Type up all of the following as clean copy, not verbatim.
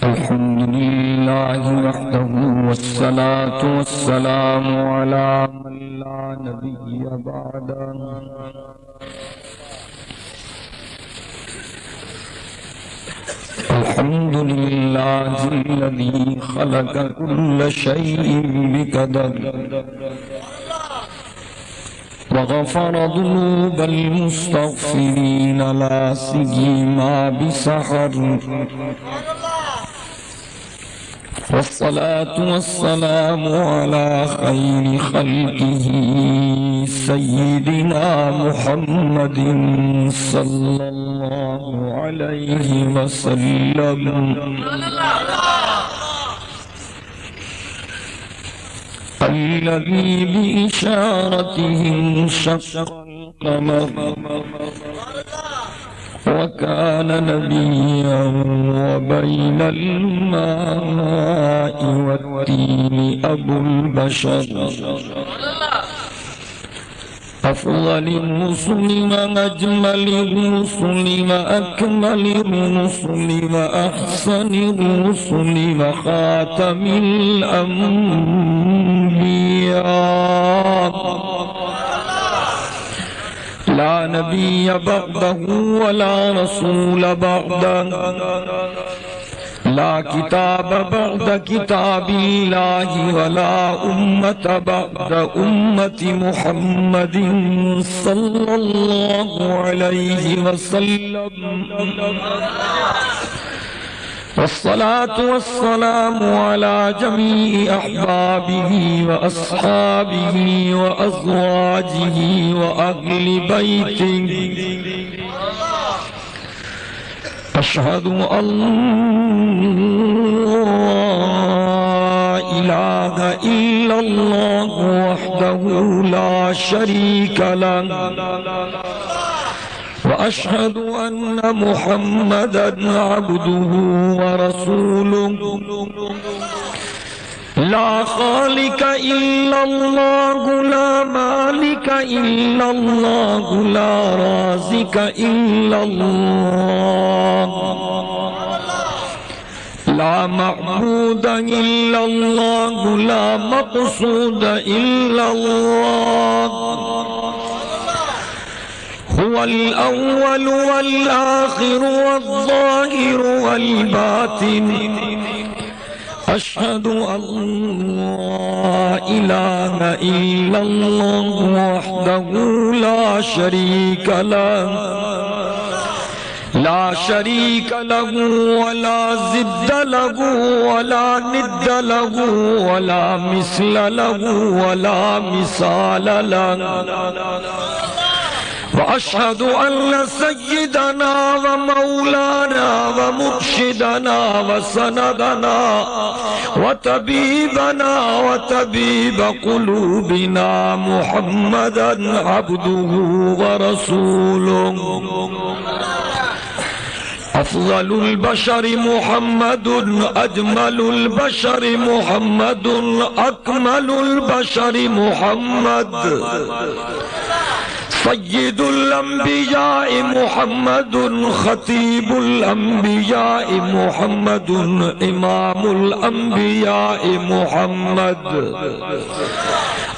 अल्हम्दुलिल्लाहि वहदहु वस्सलातु वस्सलामु अला मन ला नबिय्य बअदहु। अल्हम्दुलिल्लाहिल्लज़ी खलक़ कुल्ल शैइन बिक़दर वग़फ़र ज़ुनूबल मुस्तग़फ़िरीन ला सियमा बिसहर। वस्सलातु वस्सलामु अला खैरि खल्क़िही सय्यिदिना मुहम्मदिन सल्लल्लाहु अलैहि वसल्लम। अल्लज़ी बिइशारतिही इंशक़्क़ल क़मर वकान नबिय्यन वबैनल माइ वत्तीनि अबुल बशर। अफ़ज़लिर रुसुलि व अजमलिर रुसुलि व अकमलिर रुसुलि व अहसनिर रुसुलि व खातमिल अंबिया। ला नबिय्य बअदहु वला रसूल बअदहु ला किताब बअद किताबिल्लाहि वला उम्मत बअद उम्मति मुहम्मदिन सल्लल्लाहु अलैहि वसल्लम। वस्सलातु वस्सलामु अला जमीइ अहबाबिही व अस्हाबिही व अज़वाजिही व अहलि बैतिही। अशहदु अल्ला इलाहा इल्लल्लाह वहदहु ला शरीक लहु व अशहदु अन्न मुहम्मदन अब्दुहु व रसूलुहु। ला खालिक इल्लल्लाह ला मालिक इल्लल्लाह ला राज़िक इल्लल्लाह ला मअबूद इल्लल्लाह ला मक़सूद इल्लल्लाह। हुवल अव्वल वल आखिर वज़्ज़ाहिर वल बातिन। अशहदु अल्ला इलाहा इल्लल्लाह वहदहु ला शरीक लहु ला शरीक लहु वला ज़िद्द लहु वला निद्द लहु वला मिस्ल लहु वला मिसाल लहु। वअशहदु अन्न सय्यदना व मौलाना व मुर्शिदना व सनदना व तबीबना व तबीब क़ुलूबिना मुहम्मदन अब्दुहु व रसूलुहु। अफ़ज़लुल बशरि मुहम्मदुन अजमलुल बशरि मुहम्मदुन अकमलुल बशरि मुहम्मद। सय्यिदुल अंबियाए मुहम्मदुन खतीबुल अंबियाए मुहम्मदुन इमामुल अंबियाए मुहम्मद।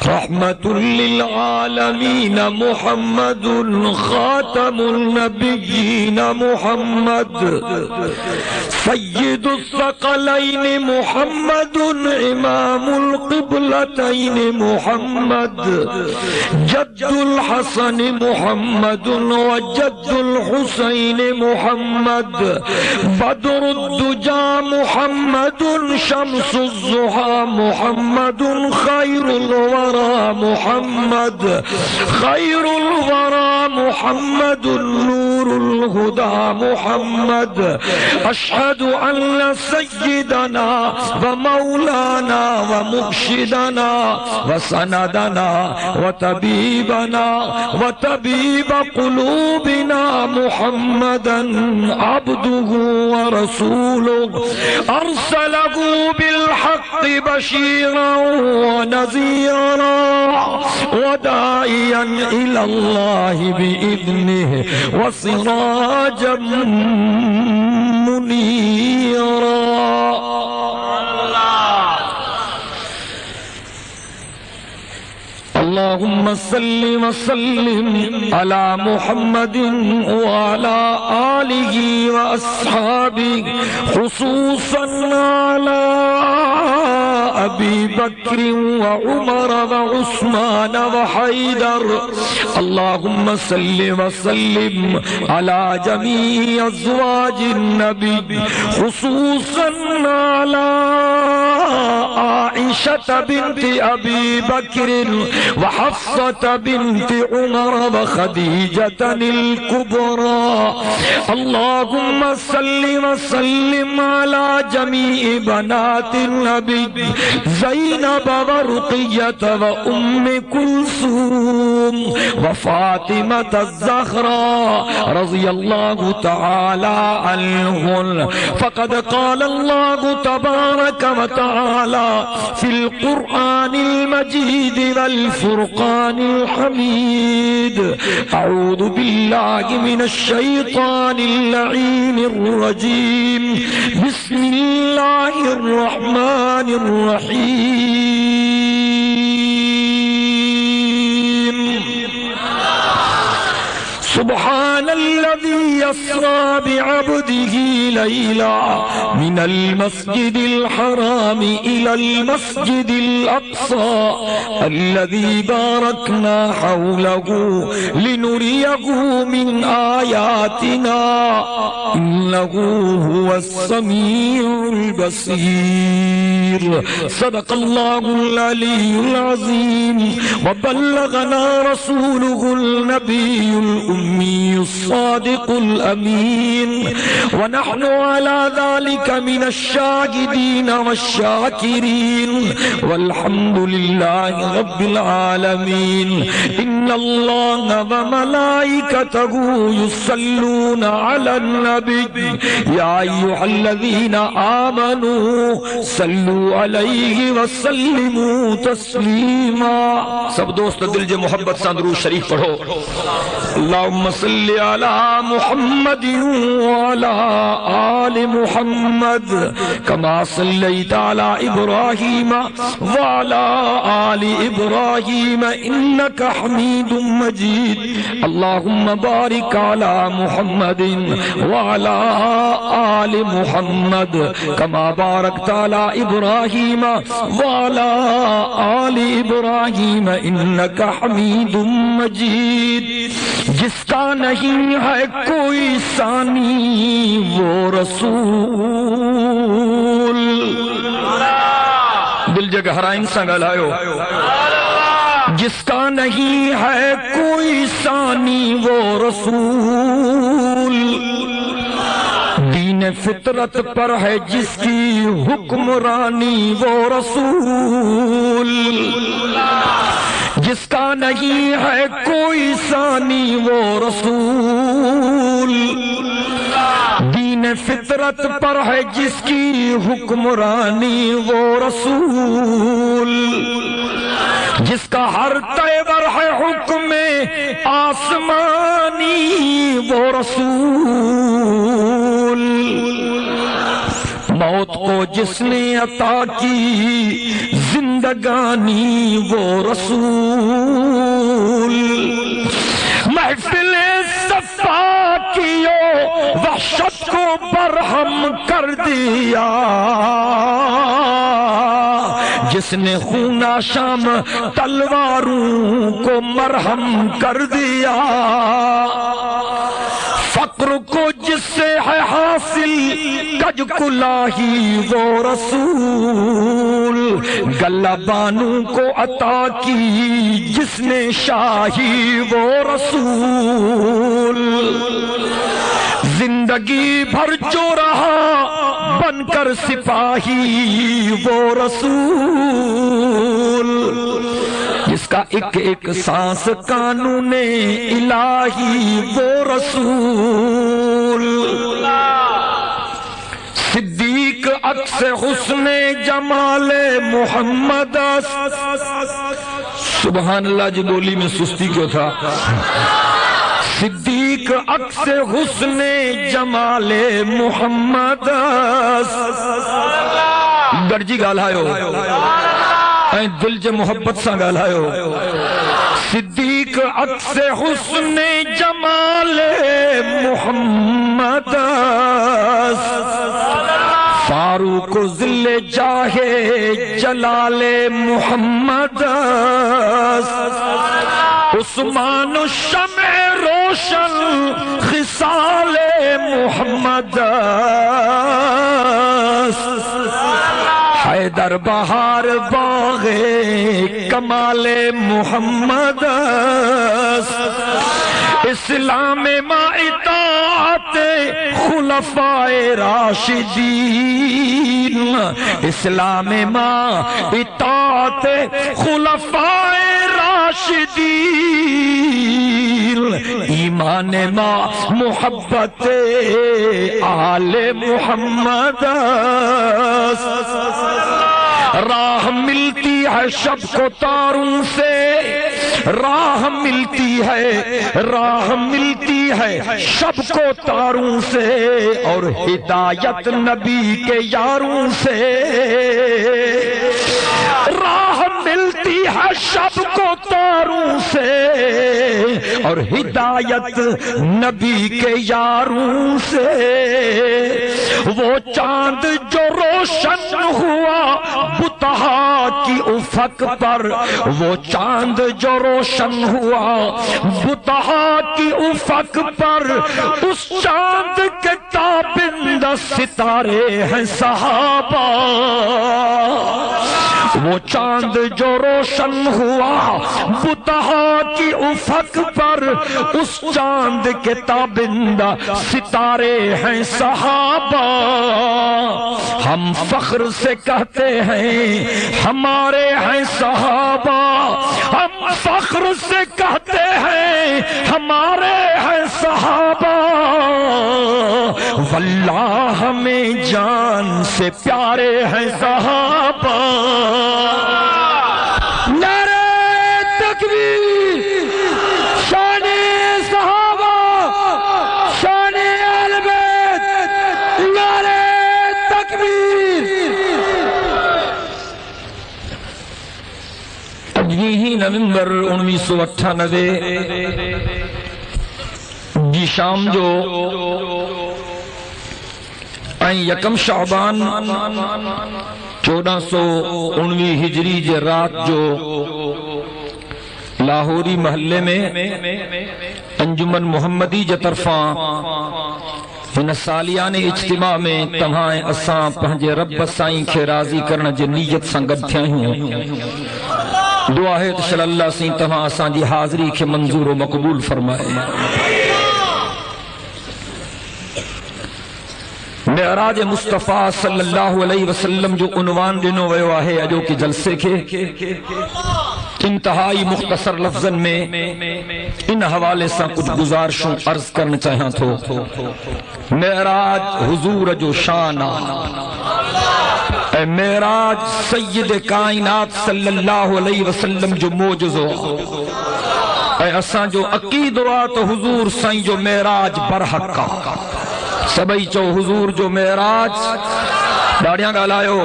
रहमतुल लिल आलमीन मुहम्मदुन खातमुन नबिय्यीन मुहम्मद। सय्यिदुस सकलैन मुहम्मदुन इमामुल क़िबलतैन मुहम्मद। जद्दुल हसन मुहम्मदुन व जद्दुल हुसैन मुहम्मद। बदरुद्दुजा मुहम्मदुन शम्सुज़्ज़ुहा मुहम्मदुन खैरुल वरा मुहम्मद। खैरुल वरा मुहम्मदुन नूरुल हुदा मुहम्मद। अशहदु अन्न सय्यदना व मौलाना व मुर्शिदना व सनदना व तबीबना व तबीब क़ुलूबिना मुहम्मदन अब्दुहु व रसूलुहु। अरसलहु बिल हक़्क़ि बशीरन व नज़ीरा व दाइयन इलल्लाहि बिइज़्निहि व सिराजम मुनीरा। अल्लाहुम्मा सल्लि व सल्लिम अला मुहम्मदिन व अला आलिहि व अस्हाबिहि खुसूसन अला अबी बकर व उमर व उस्मान व हैदर। अल्लाहुम्मा सल्लि व सल्लिम अला जमी अज़वाजिन नबी खुसूसन अला आइशा बिन्ति अबी बकर व हफ्सा बिन्ति उमर व खदीजतनिल कुबरा। अल्लाहुम्मा सल्लि व सल्लिम अला जमीइ बनातिन नबी ज़ैनब व रुक़य्यत व उम्मे कुलसूम व फातिमत ज़हरा रज़ियल्लाहु तआला अन्हुन। फ़क़द क़ाल अल्लाहु तबारक व तआला फ़िल क़ुरआनिल मजीद वल फ़ुरक़ानिल हमीद। अऊज़ु बिल्लाहि मिनश शैतानिर लईनिर रजीम। बिस्मिल्लाहिर रहमानिर रहीम। सुब्हानल्लज़ी अस्रा बिअब्दिही लैला मिनल मस्जिदिल हराम इलल मस्जिदिल अक़सा अल्लज़ी बारकना हौलहु लिनुरियहु मिन आयातिना इन्नहु हुवस समीउल बसीर। सदक़ल्लाहुल अलीयुल अज़ीम व बल्लगना रसूलुहुल नबियुल उम्मीयुस सादिकुल अमीन व नहनु अला ज़ालिका मिनश शाहिदीन वश्शाकिरीन वल्हम्दुलिल्लाहि रब्बिल आलमीन। इन्नल्लाहा व मलाइकतहु युसल्लूना अलन नबी या अय्युहल्लज़ीना आमनू सल्लू अलैहि व सल्लिमू तस्लीमा। सब दोस्त दिल जे मोहब्बत सां दुरूद शरीफ पढ़ो। अल्लाहुम्मा सल्लि अला मुहम्मदिन व अला आलि मुहम्मद कमा सल्लैता अला इब्राहीम व अला आलि इब्राहीम इन्नका हमीदुम मजीद। अल्लाहुम्मा बारिक अला मुहम्मदिन व अला आलि मुहम्मद कमा बारकता अला इब्राहीम व अला आलि इब्राहीम इन्नका हमीदुम मजीद। जिसका नहीं है कोई सानी वो रसूल। दिल जगह हराइन सा ॻाल्हायो। जिसका नहीं है कोई सानी वो रसूल। दीन फितरत पर है जिसकी हुक्मरानी वो रसूल। जिसका नहीं है कोई सानी वो रसूल। दीन फितरत पर है जिसकी हुक्मरानी वो रसूल। जिसका हर तेवर है हुक्म आसमानी वो रसूल। मौत को जिसने अता की जिंदगानी वो रसूल। महफिले सफा कियो वहशत को बरहम कर दिया। जिसने खूना शाम तलवारों को मरहम कर दिया। फक्र को जिससे है हासिल कज कुलाही वो रसूल। गल्ला बानू को अता की जिसने शाही वो रसूल। जिंदगी भर जो रहा बनकर सिपाही वो रसूल। जिसका एक एक सांस कानूने इलाही वो रसूल। सिद्दीक अक्स हुस्ने जमाले मोहम्मद। सुभान अल्लाह जी बोली में सुस्ती क्यों था। सिद्दीक अक्स हुस्ने जमाले मोहम्मद। दर्जी ॻाल्हायो ऐं दिल जे मोहब्बत सां ॻाल्हायो। सिद्दीक अक्से हुस्ने जमाले मोहम्मद, फारूक ज़िले जाहे जलाले मोहम्मद, उस्मान शमे रोशन खिसाले मोहम्मद, हैदर बहार बागे कमाले मोहम्मद, इस्लाम मां इताअत खुलफाए राशिदीन, इस्लाम मां इताअत खुलफाए राशिदीन, ईमान मां मोहब्बत आले मोहम्मद, राह मिलती है शब को तारों से, राह मिलती है, राह मिलती है शब को तारों से, और हिदायत नबी के यारों से, राह मिलती है शब को तारों से, और हिदायत नबी के यारों से, वो चांद जो रोशन हुआ बुतहा की उफक पर, वो चांद जो रोशन हुआ बुतहा की उफक पर, उस चांद के ताबिंदा सितारे हैं सहाबा, वो चांद जो रोशन हुआ बुतहा की उफक पर, उस चांद के ताबिंदा सितारे हैं सहाबा, हम फख्र से कहते हैं हमारे हैं सहाबा, हम फख्र से कहते हैं हमारे हैं सहाबा, वल्लाह हमें जान से प्यारे हैं सहाबा। नारे तकबीर, शाने सहाबा, शाने अहले बैत, नारे तकबीर। 15 नवंबर 1998 जी शाम जो ऐं यकम शाबान 1419 हिजरी जे रात जो लाहौरी महल्ले में अंजुमन मोहम्मदी जे तरफा हिन सालियाने इज्तिमा में तव्हां असां पंहिंजे रब साईं खे राज़ी करण जे नीयत सां गॾु थिया आहियूं। दुआ है त अल्लाह साईं तव्हां असांजी हाज़िरी खे मंज़ूर व मक़बूल फरमाए। मेराज मुस्तफ़ा सल्लल्लाहु अलैहि वसल्लम जो उन्वान ॾिनो वियो आहे अॼोके जलसे खे इंतहाई मुख़्तसर लफ़्ज़न में इन हवाले से कुछ गुज़ारिशूं अर्ज़ करण चाहियां थो। मेराज हुज़ूर जो शान आहे, मेराज सय्यद कायनात सल्लल्लाहु अलैहि वसल्लम जो मोजज़ो आहे। असांजो अक़ीदो आहे त हुज़ूर साईं जो मेराज बरहक़ आहे। सबई चो हुज़ूर जो मेराज, ॾाढियां ॻाल्हायो,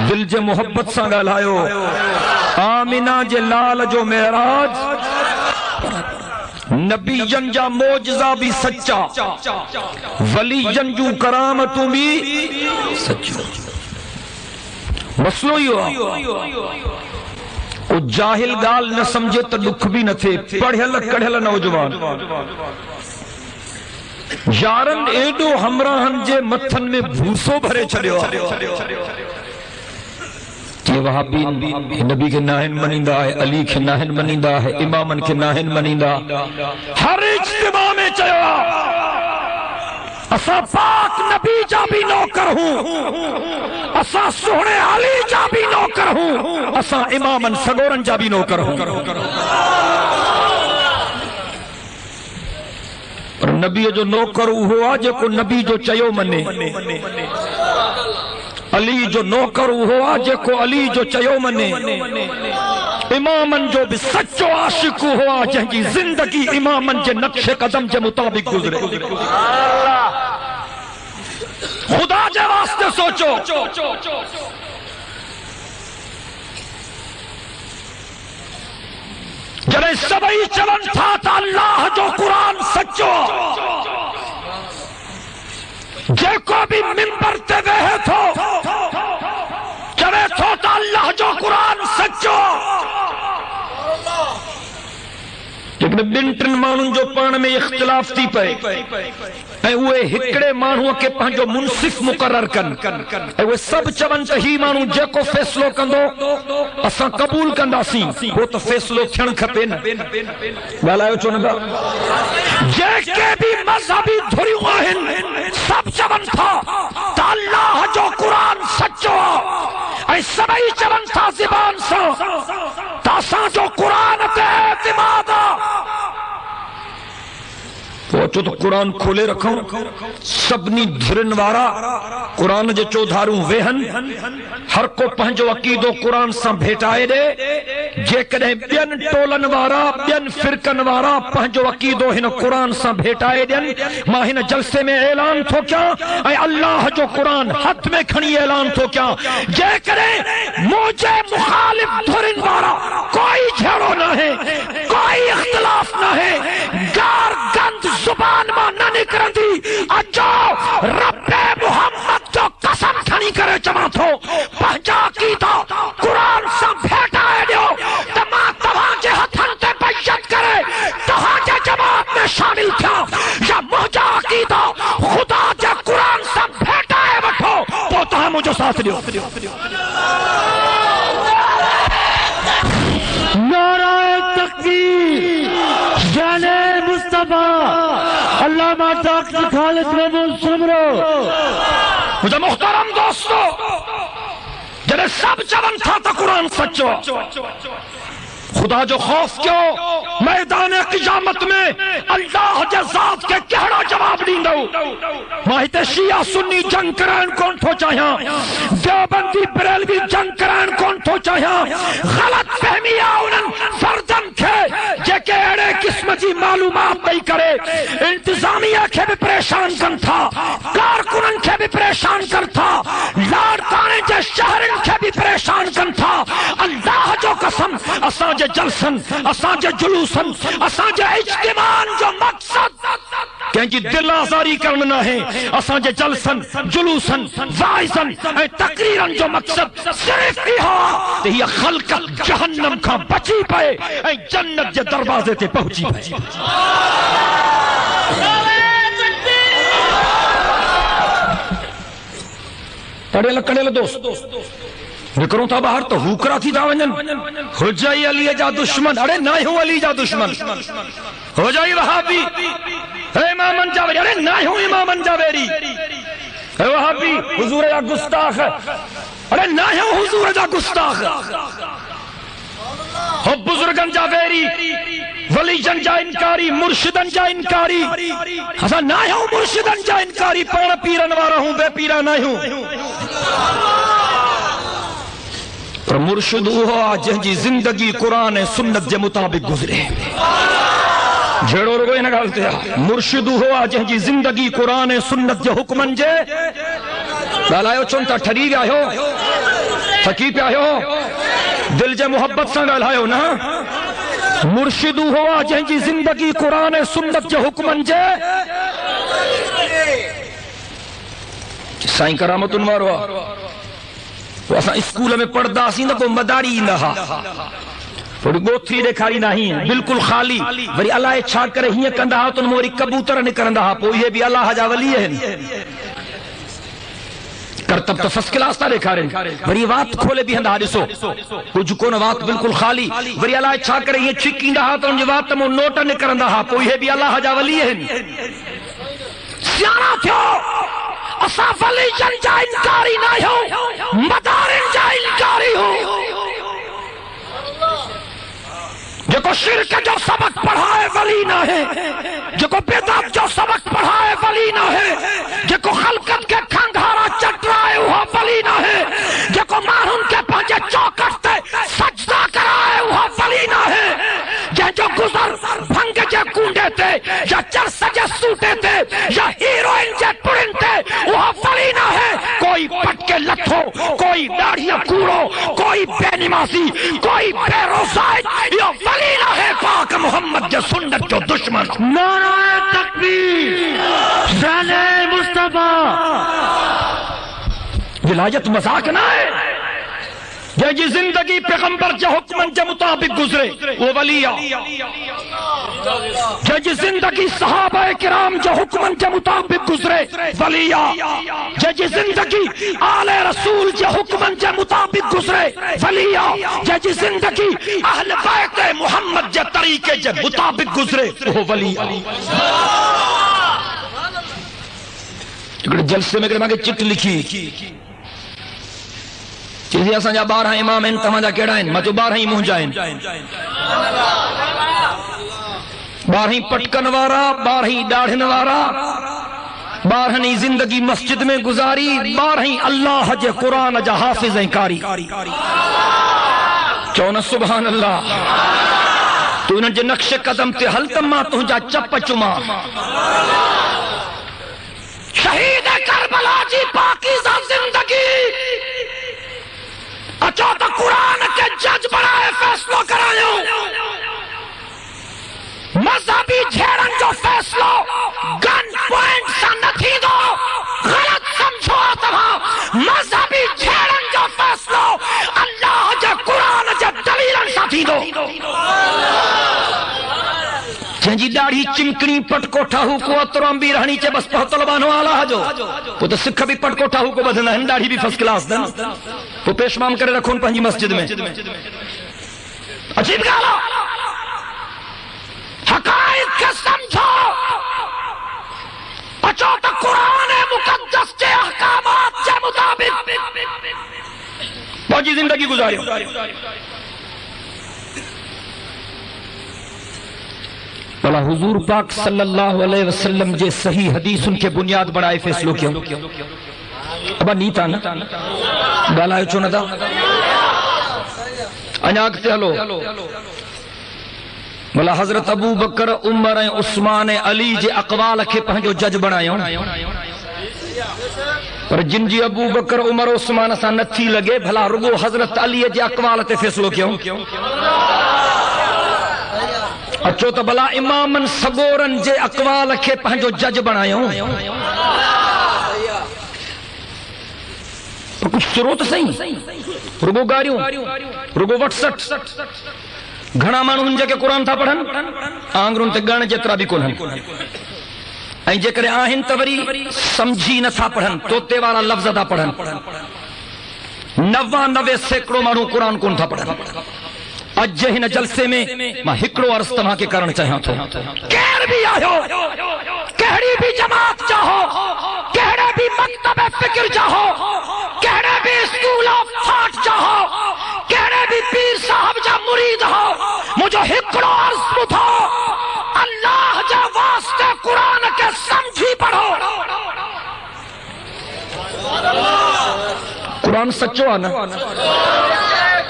दिल जे मोहब्बत सां ॻाल्हायो। आमिना जे लाल जो मेराज, नबीजन जा मोजज़ा भी सच्चा, वलीजन जूं करामतूं भी सच्चियूं। मसलो इहो आहे, ओ जाहिल ॻाल्हि न सम्झे त दुख भी न थिए। पढ़ियल कढ़ियल नौजवान यारन एडो हमराहन जे मथन में भूसो भरे छड़ियो कि वहाबी नबी के नाहिन मनींदा है, अली के नाहिन मनींदा है, इमामन के नाहिन मनींदा। हर इज्तिमा में चयो असा पाक नबी जा भी नौकर हूं, असा सोहणे अली जा भी नौकर हूं, असा इमामन सगोरन जा भी नौकर हूं। नबी जो नौकर उहो आहे जेको नबी जो चयो मने। अली जो नौकर उहो आहे जेको अली जो चयो मने। इमामन जो भी सच्चो आशिक उहो आहे जंहिंजी जिंदगी इमामन जे नक्शे कदम जे मुताबिक गुज़रे। खुदा जे वास्ते सोचो, जॾहिं सभई चवनि था त अल्लाह जो क़ुरान सचो, जेको भी मिंबर ते वेहे थो चवे थो त अल्लाह जो क़ुरान सचो, लेकिन ॿिनि टिनि माण्हुनि जो पाण में इख्तिलाफ थी पए ऐं उहे हिकिड़े माण्हूअ खे पंहिंजो मुनसिफ मुक़रर कनि ऐं उहे सभु चवनि त ही माण्हू जेको फ़ैसिलो कंदो असां क़बूल कंदासीं, उहो त फ़ैसिलो थियणु खपे न। ॻाल्हायो छो न? जेके भी मज़हबी धुरियूं आहिनि सभु चवनि था त अल्लाह जो क़ुरान सचो ऐं सभई चवनि था ज़बान सां त असांजो क़ुरान ते एतिमाद आहे। अचो तो कुरान खोले रखो, सभनी धिरन वारा कुरान जे चौधारू वेहन, हर को पंहिंजो अकीदो कुरान सां भेटाए दे। जेकॾहिं ॿियनि टोलन वारा ॿियनि फिरकन वारा पंहिंजो अकीदो हिन कुरान सां भेटाए ॾियनि, मां हिन जलसे में ऐलान थो कयां ऐं अल्लाह जो कुरान हथ में खणी ऐलान थो कयां, जेकॾहिं मुंहिंजे मुखालिफ धुरिन वारा कोई झेड़ो न है, कोई इख्तिलाफ न है, गार गंद जुबान मां न निकरंदी, अचो रब्बे मोहम्मद जो कसम खणी करे चवां थो पंहिंजा अकीदा कुरान सां भेटाए ॾियो त मां तव्हांजे हथनि ते बैयत करे तव्हांजे जमात में शामिल थियां, या मुंहिंजा अकीदा ख़ुदा जे कुरान सां भेटाए वठो, पोइ तव्हां मुंहिंजो साथ ॾियो। नाराए तकबीर, जाने मुस्तफा, अल्लामा डॉक्टर खालिद महमूद सुमरो। मुझे मुहतरम दोस्तों, जॾहिं सब चवनि था त कुरान सचो, खुदा जो खौफ क्यों? मैदान क़ियामत में अल्लाह जे ज़ात के कहिड़ो जवाब ॾींदो? मां हिते शिया सुन्नी जंग कराइण कोन थो चाहियां, देवबंदी बरेलवी जंग कराइण कोन थो चाहियां। ग़लत फहमी आहे उन्हनि फर्दनि खे जेके अहिड़े क़िस्म जी मालूमात ॾेई करे इंतज़ामिया खे बि परेशान कनि था, कारकुननि खे बि परेशान कनि था, लाड़काने जे शहरनि खे बि परेशान कनि था। अल्लाह जो कसम, असांजे जलसन, असांजे जुलूसन, असांजे इज्तिमान जो मकसद कंहिंजी दिल आज़ारी करण न आहे। असांजे जलसन, जुलूसन, वाइज़न ऐं तकरीरन जो मकसद सिर्फ़ इहो त हीअ ख़ल्क़त जहन्नम खां बची पए ऐं जन्नत जे दरवाज़े ते पहुची पए। पढ़ियल कढ़ियल दोस्त निकरूं था ॿाहिरि त हूकरा थी था वञनि, हुजई अलीअ जा दुश्मन, अरे न हूं अली जा दुश्मन, हुजई वहाबी हे इमामन जा वेरी, अरे न हूं इमामन जा वेरी, हे वहाबी हुजूर जा गुस्ताख, अरे न हूं हुजूर जा गुस्ताख, हो बुजुर्गन जा वेरी, वलीजन जा इनकारी, मुर्शिदन जा इनकारी, असां न हूं मुर्शिदन जा इनकारी, पाण पीरन वारा हूं, बेपीरा न हूं। पर मुर्शिद उहो आहे जंहिंजी ज़िंदगी क़ुरान ऐं सुन्नत जे मुताबिक़ गुज़रे। जहिड़ो रुगो हिन ॻाल्हि ते आहे, मुर्शिद उहो आहे जंहिंजी ज़िंदगी क़ुरान ऐं सुन्नत जे हुक्मनि जे। ॻाल्हायो छो था? ठरी विया आहियो, थकी पिया आहियो, दिल जे मुहबत सां ॻाल्हायो न। मुर्शिद उहो आहे जंहिंजी ज़िंदगी क़ुरान ऐं सुन्नत जे हुक्मनि जे। साईं करामतुनि वारो आहे, असां स्कूल में पढ़दासीं न, पोइ मदारी ईंदा हा, थोड़ी गोथरी ॾेखारी न, हीअं बिल्कुलु ख़ाली, वरी अलाए छा करे हीअं कंदा हा त उन में वरी कबूतर निकिरंदा हा, पोइ इहे बि अलाह जा वली आहिनि। करतब तो फर्स्ट क्लास था ॾेखारनि, वरी वात खोले बीहंदा हा, ॾिसो कुझु कोन, वात बिल्कुलु ख़ाली, वरी अलाए छा करे हीअं छिकींदा हा त उनजी वात मां नोट निकिरंदा हा, पोइ इहे बि अलाह जा वली आहिनि। सियाणा थियो, असां वलीजन जा इनकारी न आहियूं, मदारिन जा इनकारी हूं। जेको शिरक जो सबक पढ़ाए वली न है, जेको बेदात जो सबक पढ़ाए वली न है, जेको खलकत के खंघारा चटराए उहो वली न है, जेको माण्हुनि खे पंहिंजे चौकट ते सजदा कराए उहो वली न है, जंहिंजो गुज़र भंग जे कूंडे ते या चरस जे सूटे ते या हीरोइन जे पुड़िन ते उहो वली न है। कोई पट के लत सुठो, कोई दाढ़िया कूड़ो, कोई बेनिमासी, कोई बेरोसाइज, यो वली ना है पाक मोहम्मद जे सुन्नत जो दुश्मन। नाराए तकबीर, शाने मुस्तफा। विलायत मजाक ना है। जी जिंदगी पैगंबर के हुक्मन के मुताबिक गुजरे वो वलिया। जी जिंदगी सहाबा किराम के हुक्मन के मुताबिक गुजरे वलिया। जी जिंदगी आले रसूल के हुक्मन के मुताबिक गुजरे वलिया। जी जिंदगी अहले बैत मोहम्मद के तरीके के मुताबिक गुजरे वो वलिया। जलसे में मांगे चिट लिखी चीज़ असांजा 12 इमाम आहिनि, तव्हांजा कहिड़ा आहिनि? मां चयो 12 ही मुंहिंजा आहिनि। 12 पटकन वारा, 12 ॾाढ़िन वारा, 12 जिंदगी मस्जिद में गुजारी, 12 अल्लाह जे क़ुरान जा हाफ़िज़ ऐं कारी। चओ न सुभान अल्लाह। तू उन्हनि जे नक्श कदम ते हल त मां तुंहिंजा चप चुमा। शहीद करबला जी पाकीज़ा जिंदगी अचो तो कुरान के जज बनाए फैसलो करायो। मजहबी झेड़न जो फैसलो गन पॉइंट सा न थी दो, गलत समझो तव्हां। मजहबी झेड़न जो फैसलो अल्लाह जे कुरान जे दलीलन सा थी दो। जंहिंजी ॾाढी चिमकणी पटको ठाहू को अतरो अंबी रहणी चे बस पहुतल बानो आला जो वो तो सिख भी पटको ठाहू को बधंदा आहिनि, ॾाढी भी फर्स्ट क्लास दन वो पेशमाम करे रखून पंहिंजी मस्जिद में। अजीब ॻाल्हि आहे। हक़ाइक़ खे समझो। अचो त क़ुरान मुक़द्दस के अहकामात जे मुताबिक पंहिंजी ज़िंदगी गुज़ारियो। भला हुजूर पाक सल्लल्लाहु अलैहि वसल्लम जे सही हदीसुन के बुनियाद बनाए फैसलो क्यों? अब नीता न गालायो छो न था? अञा अॻिते हलो। भला हज़रत अबू बकर, उमर ऐं उस्मान ऐं अली जे अक़वाल खे पंहिंजो जज बणायो, पर जिन जी अबू बकर, उमर, उस्मान सां नथी लगे, भला रुगो हज़रत अली जे अक़वाल ते फैसलो क्यों? अचो तो भला इमामन सगोरन जे अक़वाल खे पंहिंजो जज बणायो। पर कुछ स्रोत सही, रुगो गारियूं, रुगो व्हाट्सएप। घणा माण्हू जेके क़ुरान था पढ़न आंगरुन ते गण जेतिरा भी कोन्हनि, ऐं जेकॾहिं आहिनि त वरी समझी नथा पढ़न, तोते वारा लफ़्ज़ था पढ़न। 99% माण्हू क़ुरान कोन था पढ़न। अज हिन जलसे में मां हिकिड़ो अर्ज़ तव्हांखे करणु चाहियां थो। केर भी आयो, कहिड़ी भी जमात चाहो, कहिड़े भी मकतब फिक्र चाहो, कहिड़े भी स्कूल ऑफ थॉट चाहो, कहिड़े भी पीर साहब जा मुरीद हो, मुझो हिकिड़ो अर्ज़ ॿुधो, अल्लाह जे वास्ते क़ुरान के समझी पढ़ो। क़ुरान सच्चो आहे न?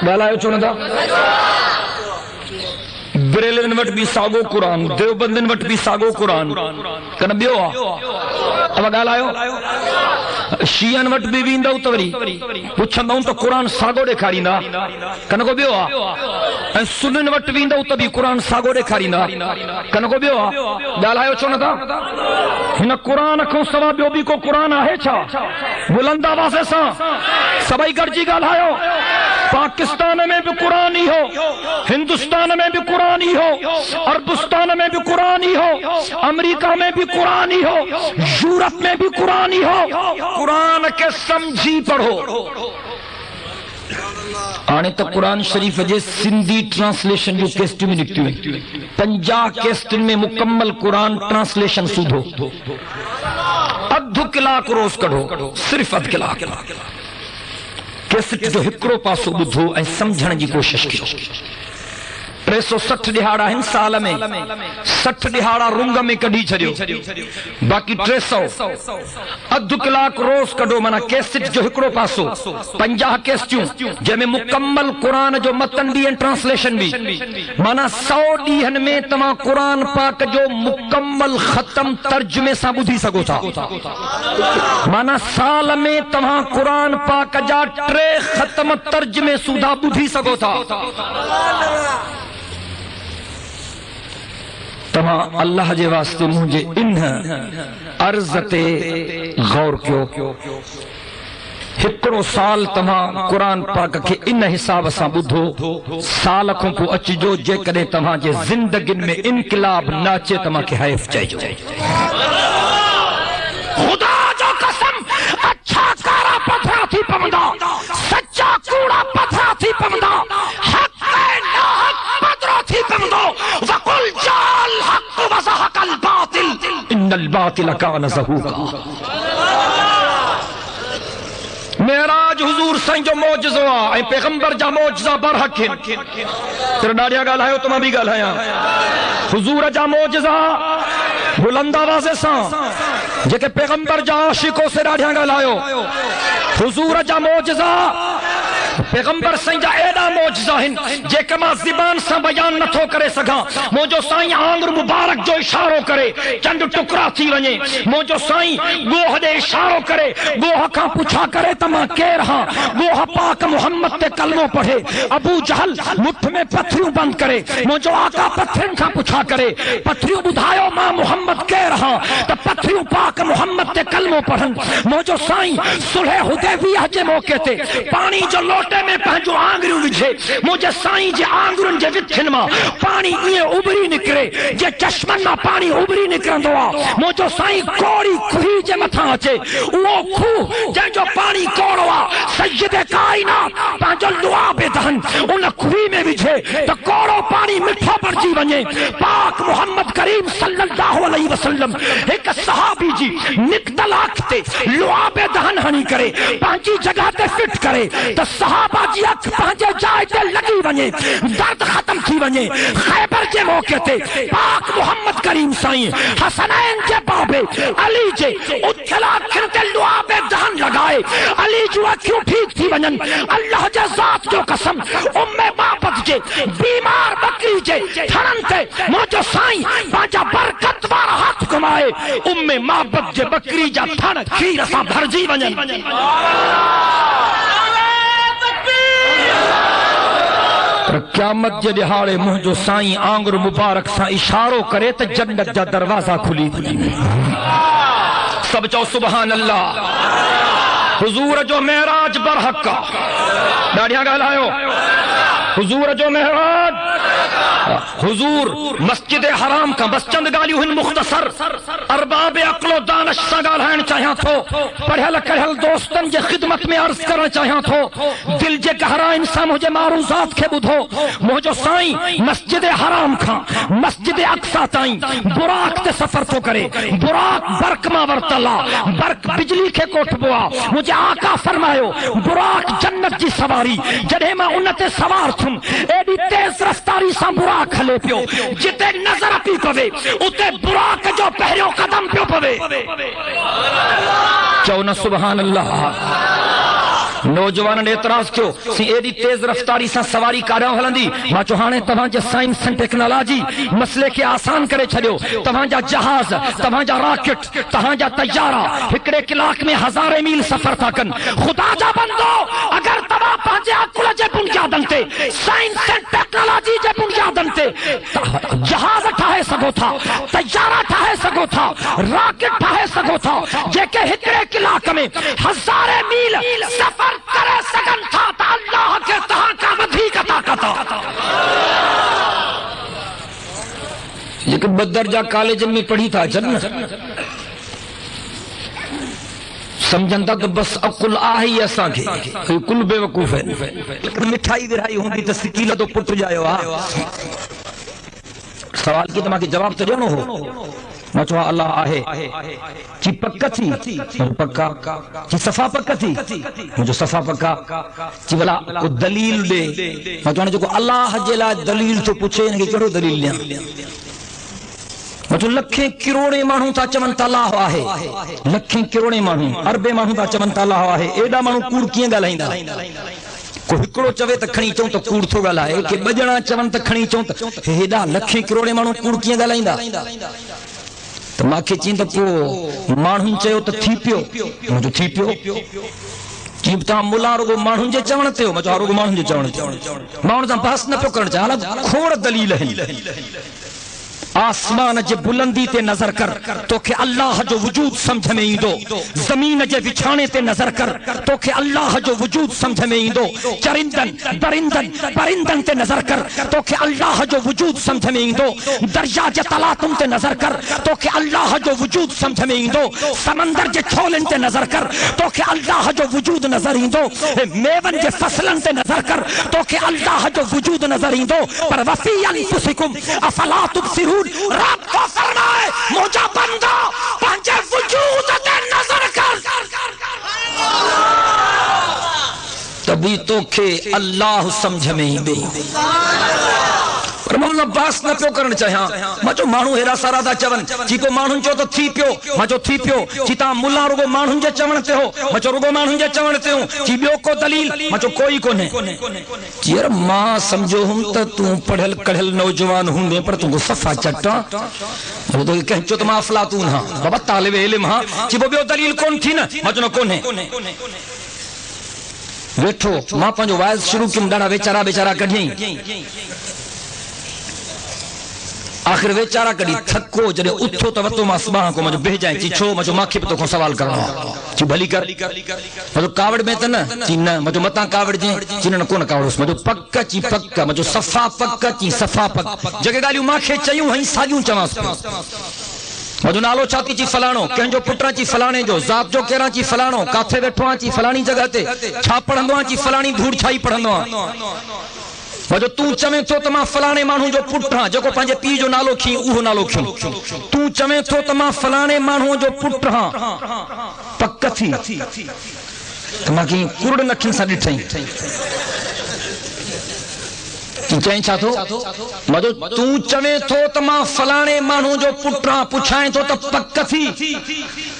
ॻाल्हायो छो नथा? बरेलियन वटि भी सागो क़ुरान, देवबंदिन वटि भी सागो क़ुरान, कन ॿियो आहे। अब ॻाल्हायो। शियन वटि भी वेंदव त वरी पुछंदव त क़ुरान सागो ॾेखारींदा, कन को ॿियो आहे। ऐं सुन्निन वटि वेंदव त भी क़ुरान सागो ॾेखारींदा, कन को ॿियो आहे। ॻाल्हायो छो नथा? हिन क़ुरान खां सवाइ ॿियो भी को क़ुरान आहे छा? बुलंद आवाज़ सां सभई गॾिजी ॻाल्हायो। पाकिस्तान में भी कुरान ही हो, हिंदुस्तान में भी कुरान ही हो, अरबुस्तान में भी कुरान ही हो, अमेरिका में भी कुरान ही हो, यूरोप में भी कुरान ही हो। कुरान के समझी पढ़ो। हाणे त कुरान शरीफ जे सिंधी ट्रांसलेशन जो केस्ट में निकतियूं आहिनि। 50 केस्ट में मुकम्मल कुरान ट्रांसलेशन सूधो। अधु कलाक रोज कढो, सिर्फ अधु कलाक। कैसेट जो हिकिड़ो पासो ॿुधो ऐं समझण जी कोशिश कयो। 360 दिहाड़ा हिन साल में 60 दिहाड़ा रुंग में कढी छड़ियो बाकी 300 अधु कलाक रोज कढो माना कैसेट जो हिकड़ो पासो 50 कैसेटूं जंहिंमें मुकम्मल कुरान जो मतन भी ट्रांसलेशन भी माना 100 ॾींहनि में तव्हां कुरान पाक जो मुकम्मल ख़त्म तर्जुमे सां ॿुधी सघो था माना साल में तव्हां कुरान पाक जा 3 ख़त्म तर्जुमे सुधा ॿुधी सघो था तव्हां अल्लाह जे वास्ते मुझे इन अर्ज़ ते गौर कयो हिकड़ो साल तव्हां कुरान पाक के इन हिसाब सां ॿुधो साल खां पोइ अचिजो जेकॾहिं तव्हां जे ज़िंदगियुनि में इनक़िलाब न अचे तव्हां खे हैफ़ चइजो खुदा जो कसम अच्छा कारा पथरा थी पवंदा सच्चा कूड़ा पथरा थी पवंदा हक़ ऐं नाहक़ पथरा थी पवंदो वकुल जाल हक़ व ज़हक़ल बातिल इन्नल बातिल कान ज़हूक़ा मेराज हुजूर साईं जो मौजज़ो आहे ऐं पैगंबर जा मौजज़ा बरहक़ आहिनि तेरा ॾाढिया ॻाल्हायो त मां बि ॻाल्हायां हुजूर जा मौजज़ा बुलंद आवाज़ सां जेके पैगंबर जा आशिको से ॾाढिया ॻाल्हायो हुजूर जा मौजज़ा पैगंबर साईं जा एॾा मौजज़ा आहिनि जेके मां ज़बान सां बयान नथो करे सघां मुंहिंजो साईं आंगुर मुबारक जो इशारो करे चंद टुकड़ा थी वञे मुंहिंजो साईं गोह ॾे इशारो करे गोह खां पुछा करे त मां केरु आहियां गोह पाक मोहम्मद ते कलमो पढ़े अबू जहल मुठ में पथरियूं बंदि करे मुंहिंजो आका पथरियुनि खां पुछा करे पथरियूं ॿुधायो मां मोहम्मद केरु आहियां त पथरियूं पाक मोहम्मद ते कलमो पढ़नि मुंहिंजो साईं सुलह हुदैबिया जे मौके ते पानी जो लोटे में पंहिंजो आंगुरियूं विझे मुंहिंजे साईं जे आंगुरनि जे विथनि मां पानी ईअं उभरी निकिरे जे चश्मनि मां पानी उभरी निकिरंदो आहे मुंहिंजो साईं कोड़ी खुही जे मथां अचे उहो खूह जंहिंजो पानी कोड़ो आहे सय्यद काइनात पंहिंजो लुआब दहन उन खुही में विझे त कोड़ो पानी मिठो बणिजी वञे पाक मोहम्मद करीम सल्लल्लाहु अलैहि वसल्लम हिकु सहाबी जी निकतल आंख ते लुआब दहन हणी करे पंहिंजी जगह ते फिट करे त सहाबा जी अख पंहिंजे जाइ ते लगी वञे दर्द खत्म थी वञे खैबर जे मौके ते पाक मोहम्मद करीम साईं हसनैन जे बाबे अली जे उथल अखियुनि ते लुआब दहन लगाए अली जूं अखियूं ठीक थी वञनि अल्लाह जे ज़ात जो कसम उम्मे बाबत जे बीमार बकरी जे थणनि ते मुंहिंजो साईं पंहिंजा बरकत वारा हथ घुमाए उम्मे बाबत जे बकरी जा थण खीर सां भरजी वञनि क़यामत जे ॾिहाड़े मुंहिंजो साईं आंगुर मुबारक सां इशारो करे त जन्नत जा दरवाज़ा खुली सब चओ सुभान अल्लाह हुजूर जो मेराज बरहक़ ॾाढिया ॻाल्हायो हुजूर जो मेराज हुजूर मस्जिद हराम का बस चंद गालियूं हिन मुख्तसर अरबाब अक्लो दानिश सां ॻाल्हाइण चाहियां थो पढ़ियल कढ़ियल दोस्तनि जे ख़िदमत में अर्ज़ करणु चाहियां थो दिल जे गहराइन सां मुंहिंजे मारूज़ात खे ॿुधो मुंहिंजो साईं मस्जिद हराम खां मस्जिद अक्सा ताईं बुराक ते सफ़र थो करे बुराक बर्क मां वरतल आहे बर्क बिजली खे कोठबो आहे मुंहिंजे आका फरमायो बुराक जन्नत जी सवारी जॾहिं मां उन ते सवार थियुमि एॾी तेज़ रफ़्तारी सां बुराक हले पियो जिते नज़र पई पवे उते बुराक जो पहिरियों कदम पियो पवे चओ न सुभान अल्लाह नौजवान ने एतराज कियो सी एडी तेज रफ्तारी सां सवारी काॾां हलंदी मां चयो हाणे तव्हांजे साइंस एंड टेक्नोलॉजी मसले खे आसान करे छॾियो तव्हांजा जहाज तव्हांजा रॉकेट तव्हांजा तैयारा हिकिड़े कलाक में 1000 मील सफ़र था कनि ख़ुदा जा बंदो अगर तव्हां पंहिंजे अकुल जे बुनियादनि ते साइंस एंड टेक्नोलॉजी जे बुनियादनि ते जहाज ठाहे सघो था तैयारा ठाहे सघो था रॉकेट ठाहे सघो था जेके हिकिड़े कलाक में 1000 मील सफ़र करे सघनि था त अल्लाह खे तव्हां खां वधीक ताक़त जेके बदरजा कॉलेजनि में पढ़ी था अचनि समझनि था त बस अकुल आहे ई असांखे कुल बेवकूफ़ आहिनि मिठाई विराई हूंदी त सिकील तो पुट जायो आहे सवाल की तव्हांखे जवाब त ॾियणो हो मां चयो अल्लाह आहे ची पक्का थी पक्का ची सफ़ा पक्का थी मुझो सफ़ा पक्का ची भला को दलील दे मां चयो जेको अल्लाह जे लाइ दलील तो पुछे इनखे कहिड़ो दलील ॾियां मतलब लखे करोड़े माण्हू था चवनि था अल्लाह आहे लखे करोड़े माण्हू अरबे माण्हू था चवनि था अल्लाह आहे एॾा माण्हू कूड़ कीअं ॻाल्हाईंदा को हिकिड़ो चवे त खणी चऊं त कूड़ थो ॻाल्हाए के ॿ ॼणा चवनि त खणी चऊं त हेॾा लखे करोड़े माण्हू कूड़ कीअं ॻाल्हाईंदा त मूंखे चई त पोइ माण्हुनि चयो त थी पियो मुंहिंजो थी पियो चई तव्हां मुला रुगो माण्हुनि जे चवण ते हो मां चयो रुगो माण्हुनि जे चवण ते माण्हुनि सां बहस न पियो करणु चाहियां खोड़ दलील आहिनि आसमान जे बुलंदी ते नजर कर तोखे अल्लाह जो वजूद समझ में ईंदो जमीन जे विछाणे ते नजर कर तोखे अल्लाह जो वजूद समझ में ईंदो चरिंदन दरिंदन परिंदन ते नजर कर तोखे अल्लाह जो वजूद समझ में ईंदो दरिया जे तलातुन ते नजर कर तोखे अल्लाह जो वजूद समझ में ईंदो समंदर जे छोलनि ते नजर कर तोखे अल्लाह जो वजूद नजर ईंदो मेवन जे फसलनि ते नजर कर तोखे अल्लाह जो वजूद नजर ईंदो पर वफी अनफुसिकुम अफला तुबसिरून रब को फरमाए मुझा बंदा पंजे वजूद ते नजर कर तभी तोखे अल्लाह समझ में ईंदो पर मां बास न पियो करणु चाहियां मां चयो माण्हू हेड़ा सारा था चवनि जी को माण्हुनि चयो त थी पियो मां चयो थी पियो जी तव्हां मुला रुगो माण्हुनि जे चवण ते हो मां चयो रुगो माण्हुनि जे चवण ते हो जी ॿियो को दलील मां चयो कोई कोन्हे जी यार मां सम्झो हुम त तूं पढ़ियल कढ़ियल नौजवान हूंदे पर तूं सफ़ा चटा तो कंहिं चयो त मां अफलातून हां बाबा तालिब इल्म हां जी ॿियो दलील कोन थी न मां चयो कोन्हे वेठो मां पंहिंजो वाइज़ शुरू कयुमि ॾाढा वेचारा कढियईं आखिर वेचारा कॾहिं थको जॾहिं उथो त वतो मां सुभाणे को मुंहिंजो बेजाए चई छो मुंहिंजो मूंखे बि तोखां सवाल करणो आहे चई भली कर मुंहिंजो कावड़ में त न चई न मुंहिंजो मतां कावड़ जे चई न कोन कावड़ुसि मुंहिंजो पक चई पक मुंहिंजो सफ़ा पक चई सफ़ा पक जेके ॻाल्हियूं मूंखे चयूं हई साॻियूं चवांसि मुझो नालो छा थी चई फलाणो कंहिंजो पुट चई फलाणे जो ज़ात जो कहिड़ा चई फलाणो काथे वेठो आहे चई फलाणी जगह ते छा पढ़ंदो आहे चई फलाणी धूड़ छाई पढ़ंदो आहे मुझो तूं चवें थो त मां फलाणे माण्हू जो पुट हां जेको पंहिंजे पीउ जो नालो खी उहो नालो खी तूं चवें थो त मां फलाणे माण्हू जो पुट हां पक थी त मां कीअं कुरड़ नखियुनि सां ॾिठई चई छा थो मुझो तूं चवें थो त मां फलाणे माण्हू जो पुट हां पुछाएं थो त पक थी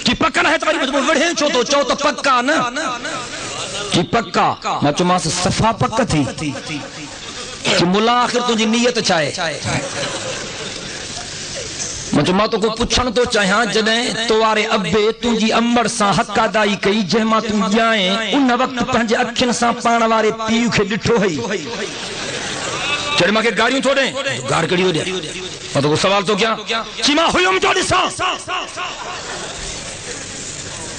की पक न आहे त वरी विढ़े छो थो चओ त पक्का न की पक्का मां चयोमांसि सफ़ा पक थी कि मुला आखिर तुझी नीयत चाहे मुझे मां तो को पुछण तो चाहियां जॾहिं तोवारे अब्बे तुंहिंजी अमड़ सां हक़ अदाई कई जंहिं मां तूं ॼाए उन वक़्तु पंहिंजे अखियुनि सां पाण वारे पीउ खे ॾिठो हुई जॾहिं मूंखे गाड़ियूं थो ॾे गाड़ कड़ी थो ॾे मां तो को सवाल थो कयां चई मां हुयुमि जो ॾिसां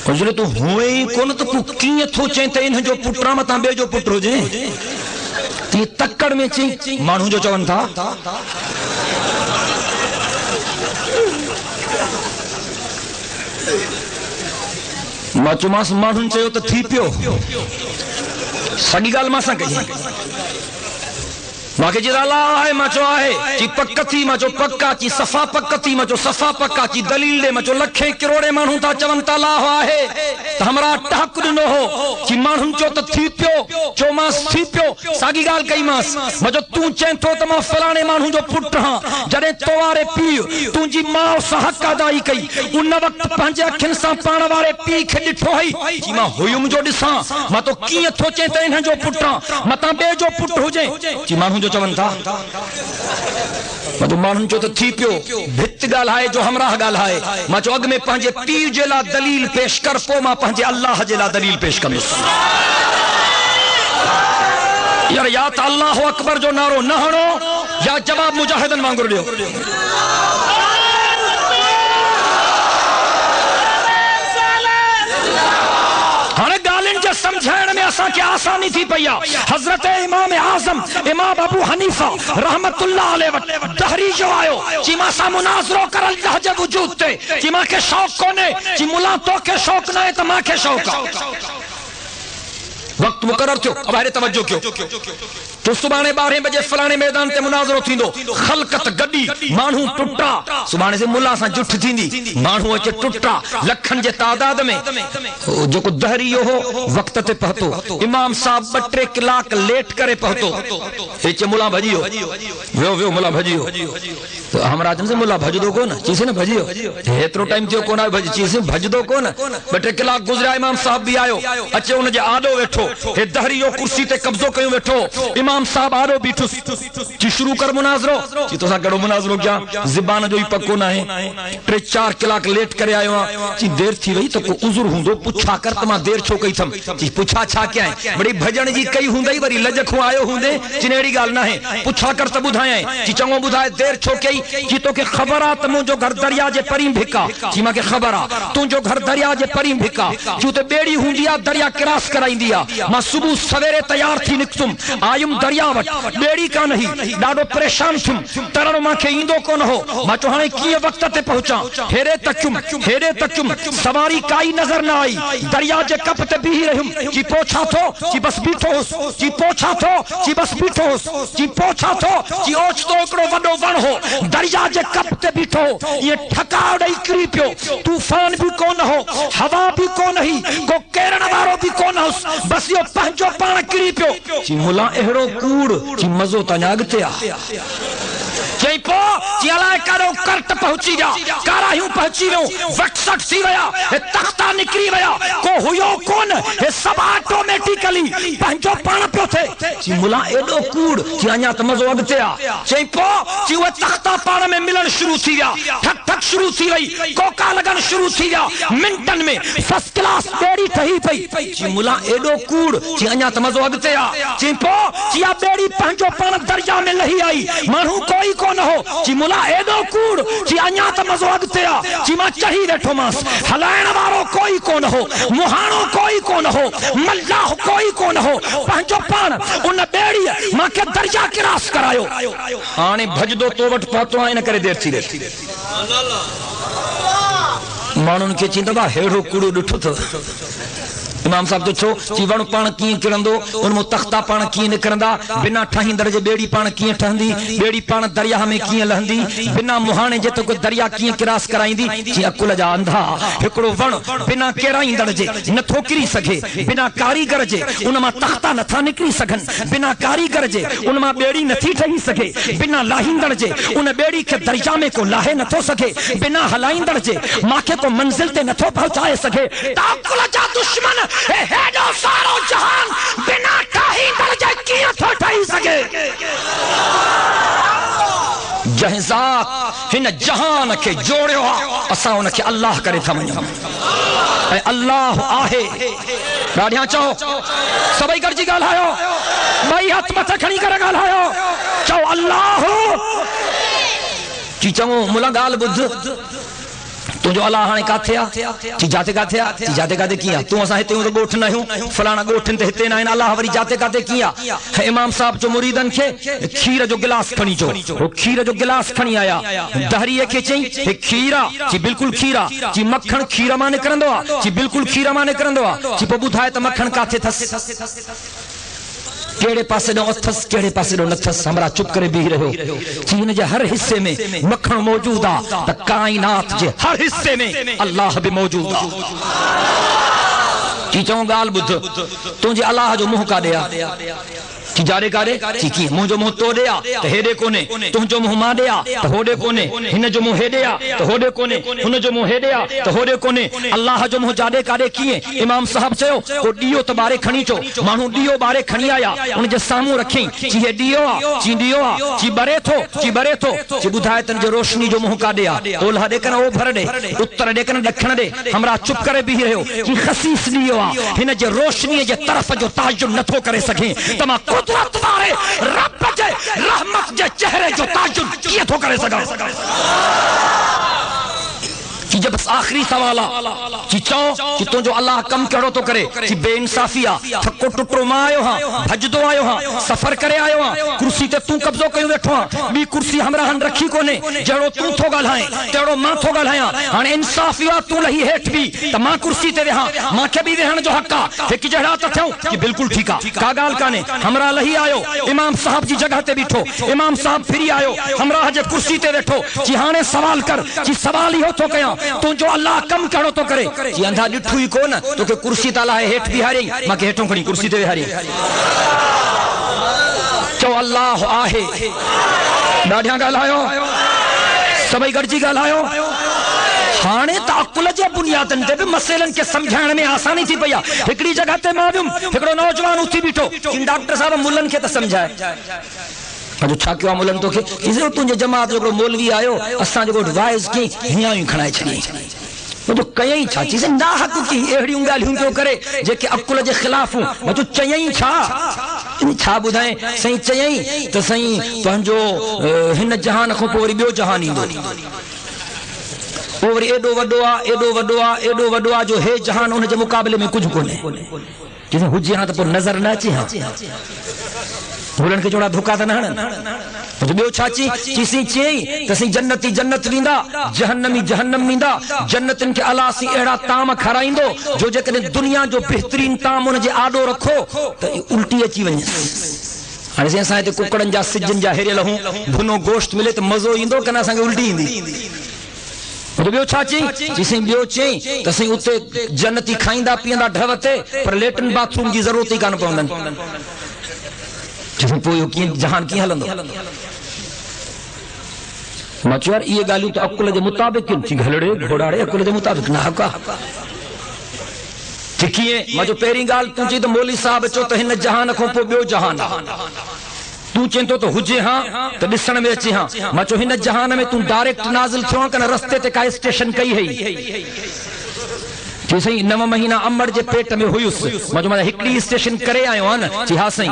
जॾहिं तूं हुए ई कोन त तूं कीअं थो चई त इन जो पुट आहे मतां ॿिए जो पुट हुजे ये तक्कड़ में चई माण्हू जो चवनि था मां चयोमांसि माण्हुनि चयो त थी पियो साॻी ॻाल्हि मां सां कई मूंखे चई अल्लाह आहे मां चयो आहे चई पक थी मां चयो पक्का चई सफ़ा पक थी मां चयो सफ़ा पक्का चई दलील ॾे मां चयो लखे करोड़े माण्हू था चवनि था अल्लाह आहे त हमरा टहक ॾिनो हो चई माण्हुनि चयो त थी पियो चयोमांसि थी पियो साॻी ॻाल्हि कईमांसि मां चयो तूं चईं थो त मां फलाणे माण्हू जो पुट हां जॾहिं तोवारे पीउ तुंहिंजी माउ सां हक़ अदाई कई उन वक़्तु पंहिंजे अखियुनि सां पाण वारे पीउ खे ॾिठो हुई चई मां हुयुमि जो ॾिसां मां तो कीअं थो चई त इन जो पुट आहे मतां ॿिए जो पुट हुजे चई माण्हू जो चवनि था मां तो माण्हुनि चयो त थी पियो भित ॻाल्हाए जो हमराह ॻाल्हाए मां चयो अॻु में पंहिंजे पीउ जे लाइ दलील पेश कर पोइ मां पंहिंजे अल्लाह जे लाइ दलील पेश कंदुसि यार या त अल्लाह अकबर जो नारो न हणो या जवाब मुजाहिदन वांगुरु ॾियो हाणे ॻाल्हियुनि जे समझाइण में असांखे आसानी थी पई आहे हज़रत इमाम आज़म इमाम अबू हनीफा रहमतुल्लाह अलैहि वटि दहरी जो आयो चई मां सां मुनाज़रो कर अल्लाह जे वजूद ते चई मूंखे शौक़ कोन्हे चई मुला तोखे शौक़ न आहे त मूंखे शौक़ आहे वक्त मुकर्रर थियो अब हारे तवज्जो कयो तो सुभाणे 12 बजे फलाणे मैदान ते मुनाज़रो थींदो खलकत गड्डी माण्हू टुटा सुभाणे से मुल्ला सां जुठ थींदी माण्हू अचे टुटा लखन जे तादाद में जेको दहरियो हो वक्त ते पहुतो इमाम साहब 2-3 कलाक लेट करे पहुतो चे मुल्ला भजियो वियो मुल्ला भजियो तो हमरा जन से मुल्ला भजदो कोन चीसे न भजियो एतरो टाइम थियो कोन भज चीसे भजदो कोन 2-3 कलाक गुजरिया इमाम साहब भी आयो अचे उन जे आडो वेठो हे दहरियो कुर्सी ते कब्जो कयो वेठो इमाम साहब आरो बीठुस जी शुरू कर मुनाज़रो जी तोसा कड़ो मुनाज़रो क्या ज़बान जो ही पक्को ना है 3-4 कलाक लेट करे आयो जी देर थी वही तो को उज़ुर हुंदो पुछा कर तमा देर छो कई थम जी पुछा छा क्या है बड़ी भजन जी कई हुंदई वरी लजखो आयो हुंदे चिनेड़ी गाल ना है पुछा कर त बुधाया जी चंगो बुधाए देर छो कई जी तो के खबर आ त मुजो घर दरिया जे परी भिका जी मां के खबर आ तू जो घर दरिया जे परी भिका जो ते बेड़ी हुंदी आ दरिया क्रॉस कराईंदी आ मां सुबह सवेरे तैयार थी निकतुम आयुम दरिया वट बेड़ी का नहीं डाडो परेशान थुम तरण मांखे इंदो कोन हो मां तो हाने की वक्त ते पहुंचा हेरे तकुम सवारी काई नजर ना आई दरिया जे कप ते भी रहम जी पोछा थो जी बस बीठो जी पोछा थो जी बस बीठो जी पोछा थो जी ओच तो एकड़ो वडो वण हो दरिया जे कप ते बीठो ये ठकाव दई करी पियो तूफान भी कोन हो हवा भी कोन ही को केरण वारो भी कोन हो बस यो पंजो पाण करी पियो जी मुला एहड़ो कूड़ जी मजो तनागते आ चई पो जी अलाए करो करट पहुंची जा कारायूं पहुंची वियो वक्सट थी वया हे तख्ता निकरी वया को हुयो कोन हे सब ऑटोमेटिकली पंजो पाण पियो थे जी मुला एडो कूड़ जी अञा त मजो अगते आ चई पो जी वो तख्ता पाण में मिलन शुरू थी विया ठक ठक शुरू थी वई कोका लगन शुरू थी विया मिनटन में फर्स्ट क्लास बेड़ी ठही पई जी मुला एडो कूड़ जी अञा त मजो अगते आ चई पो जी आ बेड़ी पंजो पाण दरिया में लही आई माण्हू कोई कोन हो जी मुला एडो कूड़ जी अञा त मजो अगते आ जी मां चढ़ी वेठो मास हलाइण वारो कोई कोन हो मुहाणो कोई कोन हो मल्लाह कोई कोन हो पंजो पाण उन बेड़ी मां के दरिया क्रॉस करायो हाने भजदो तो वट पहुतो इन करे देर थी माण्हुन के चिंदबा हेड़ो कूड़ो ॾिठो तो इमाम साहब जो छो जी वण पाण कीअं किरंदो उनमो तख्ता पाण कीअं निकरंदा बिना ठाहींदड़ जे बेड़ी पाण कीअं ठहंदी बेड़ी पाण दरिया में कीअं लहंदी बिना मुहाणे जे तो दरिया कीअं क्रॉस कराईंदी जी अकुल जा अंधा हिकड़ो वण बिना केराईंदड़ जे नथो किरी सघे बिना कारीगर जे उनमा तख्ता नथा निकरी सघन बिना कारीगर जे उनमा बेड़ी नथी ठही सघे बिना लाहींदड़ जे उन बेड़ी के दरिया में को लाहे नथो सघे बिना हलाईंदड़ जे माखे को मंजिल ते नथो पहुंचाए सघे ताकुल जा दुश्मन हे हेडो सारो जहान बिना ठाहींदड़ जे कीअं थो ठही सघे जहज़ात हिन जहान के जोड़ियो असा उन के अल्लाह करे था मञूं ऐं अल्लाह आहे ॾाढियां चओ सभई गॾिजी ॻाल्हायो ॿई हथ मथे खणी करे ॻाल्हायो चओ अल्लाह जी चङो मुला ॻाल्हि ॿुध तुझो अल्लाह हाने काथे आ जी जाते काथे आ जी जाते काथे किया तू असा हिते तो गोठ न हूं फलाना गोठन ते हिते न अल्लाह वरी जाते काथे किया इमाम साहब जो मुरीदन के खीर जो गिलास खणी जो वो खीर जो गिलास खणी आया दहरिए के चई हे खीरा जी बिल्कुल खीरा जी मक्खन खीर मां निकरंदो आ जी बिल्कुल खीर मां निकरंदो आ जी पो बुधाए त मक्खन काथे थस केड़े पासे नो अथस केड़े पासे नो नथस हमरा चुप करे भी रहो चीन जे हर हिस्से में मक्खन मौजूद आ त कायनात जे हर हिस्से में अल्लाह भी मौजूद आ की चऊं गाल बुध तुझे अल्लाह जो मुंह का दिया की जारे कारे की मुंजो मुंह तो दिया तो हेडे कोने तुझो मुंह मां दिया तो होडे कोने हिन जो मुंह हेडे आ तो होडे कोने हुन जो मुंह हेडे आ तो होडे कोने अल्लाह जो मुंह जाडे कारे किए इमाम साहब चयो ओ दियो त बारे खणी चो मानू दियो बारे खणी आया उन जे सामू रखी जी हे दियो आ जी बरे थो जी बुधाए तन जो रोशनी जो मुंह का दिया ओलह देखन ओ भर दे उत्तर देखन दखण दे हमरा चुप करे भी रहो की खसीस दियो आ हिन जे रोशनी जे तरफ जो ताजुब नथो करे सके तमा कुदरत वाले रब जे रहमत जे चेहरे जो ताजुब किए थो करे सगा कि जब आखिरी सवाल आ कि चो कि तुझो अल्लाह कम कहिड़ो तो करे कि बेइंसाफी आ थको टुटरो मां आयो हां भजदो आयो हां सफर करे आयो हां कुर्सी ते तू कब्जो कयो वेठो हां बी कुर्सी हमरा हन रखी कोने जड़ो तू थो गाल्हाए तेड़ो मां थो गाल्हाया हाणे इंसाफी आ तू लही हेठ भी त मां कुर्सी ते वेहा मां के भी वेहण जो हक आ हिक जड़ा त थियो कि बिल्कुल ठीक आ का गाल काने हमरा लही आयो इमाम साहब जी जगह ते बीठो इमाम साहब फिरी आयो हमरा जे कुर्सी ते वेठो कि हाणे सवाल कर कि सवाल ही हो तो कया तुझो अल्लाह कम कहिड़ो तो करे जी अंधा ॾिठो ई कोन तोखे कुर्सी ताला है हेठ बिहारी मां के हेठों खणी कुर्सी ते विहारी चो अल्लाह आहे ॾाढिया ॻाल्हायो सभई गॾिजी ॻाल्हायो हाणे त अकुल जे बुनियादनि ते बि मसइलनि खे सम्झाइण में आसानी थी पई आहे हिकिड़ी जगह ते मां वियुमि हिकिड़ो नौजवान उथी बीठो कि डॉक्टर साहब मुल्लनि खे त सम्झाए अॼु छा कयो आहे मुल्लनि तोखे तुंहिंजे जमात जो हिकिड़ो मौलवी आयो असां जेको वाइज़ कई हीअं ई खणाए छॾी तो कयई छा चीज़ ना हक की एड़ियूं ॻाल्हियूं पियो करे जेके अकुल जे खिलाफ़ हूं तो चयई छा ॿुधाए सही चयई त सही पंहिंजो हिन जहान खां पोइ वरी ॿियो जहान ईंदो पोइ वरी एॾो वॾो आहे जो हे जहान हुन जे मुक़ाबले में कुझु कोन्हे हुजे हा त पोइ नज़र न अचे हा हुननि खे जोड़ा धोखा त न हणनि ॿियो छा चईं चयई त जन्नती जन्नत वेंदा जहन्नमी जहन्नम वेंदा जन्नतिन खे अलाह सी अहिड़ा ताम खाराईंदो जो जेकॾहिं दुनिया जो बहितरीन ताम हुन जे आॾो रखो त उल्टी अची वञे हाणे जीअं असां हिते कुकड़नि जा सिजनि जा हिरियल हूं भुनो गोश्त मिले त मज़ो ईंदो कि न असांखे उल्टी ईंदी ॿियो छा चईं ॿियो चईं त असीं उते जन्नती खाईंदा पीअंदा ढव ते पर लेट्रिन बाथरूम जी ज़रूरत ई कान पवंदनि जहान कीअं हलंदो मां चयो यार इहे ॻाल्हियूं त अकुल जे मुताबिक़ घलड़े घोड़ाड़े अकुल जे मुताबिक़ न हक़ आहे कीअं मां चयो पहिरीं ॻाल्हि तूं चई त मौलवी साहब चयो त हिन जहान खां पोइ ॿियो जहान तूं चईं तो हुजे हां त ॾिसण में अचे हां मां चयो हिन जहान में तूं डायरेक्ट नाज़िल थियो कन रस्ते ते का स्टेशन कई हई सही 9 महीना अमड़ जे पेट में हुयुसि मां हिकिड़ी स्टेशन करे आयो आहियां न जी हा साईं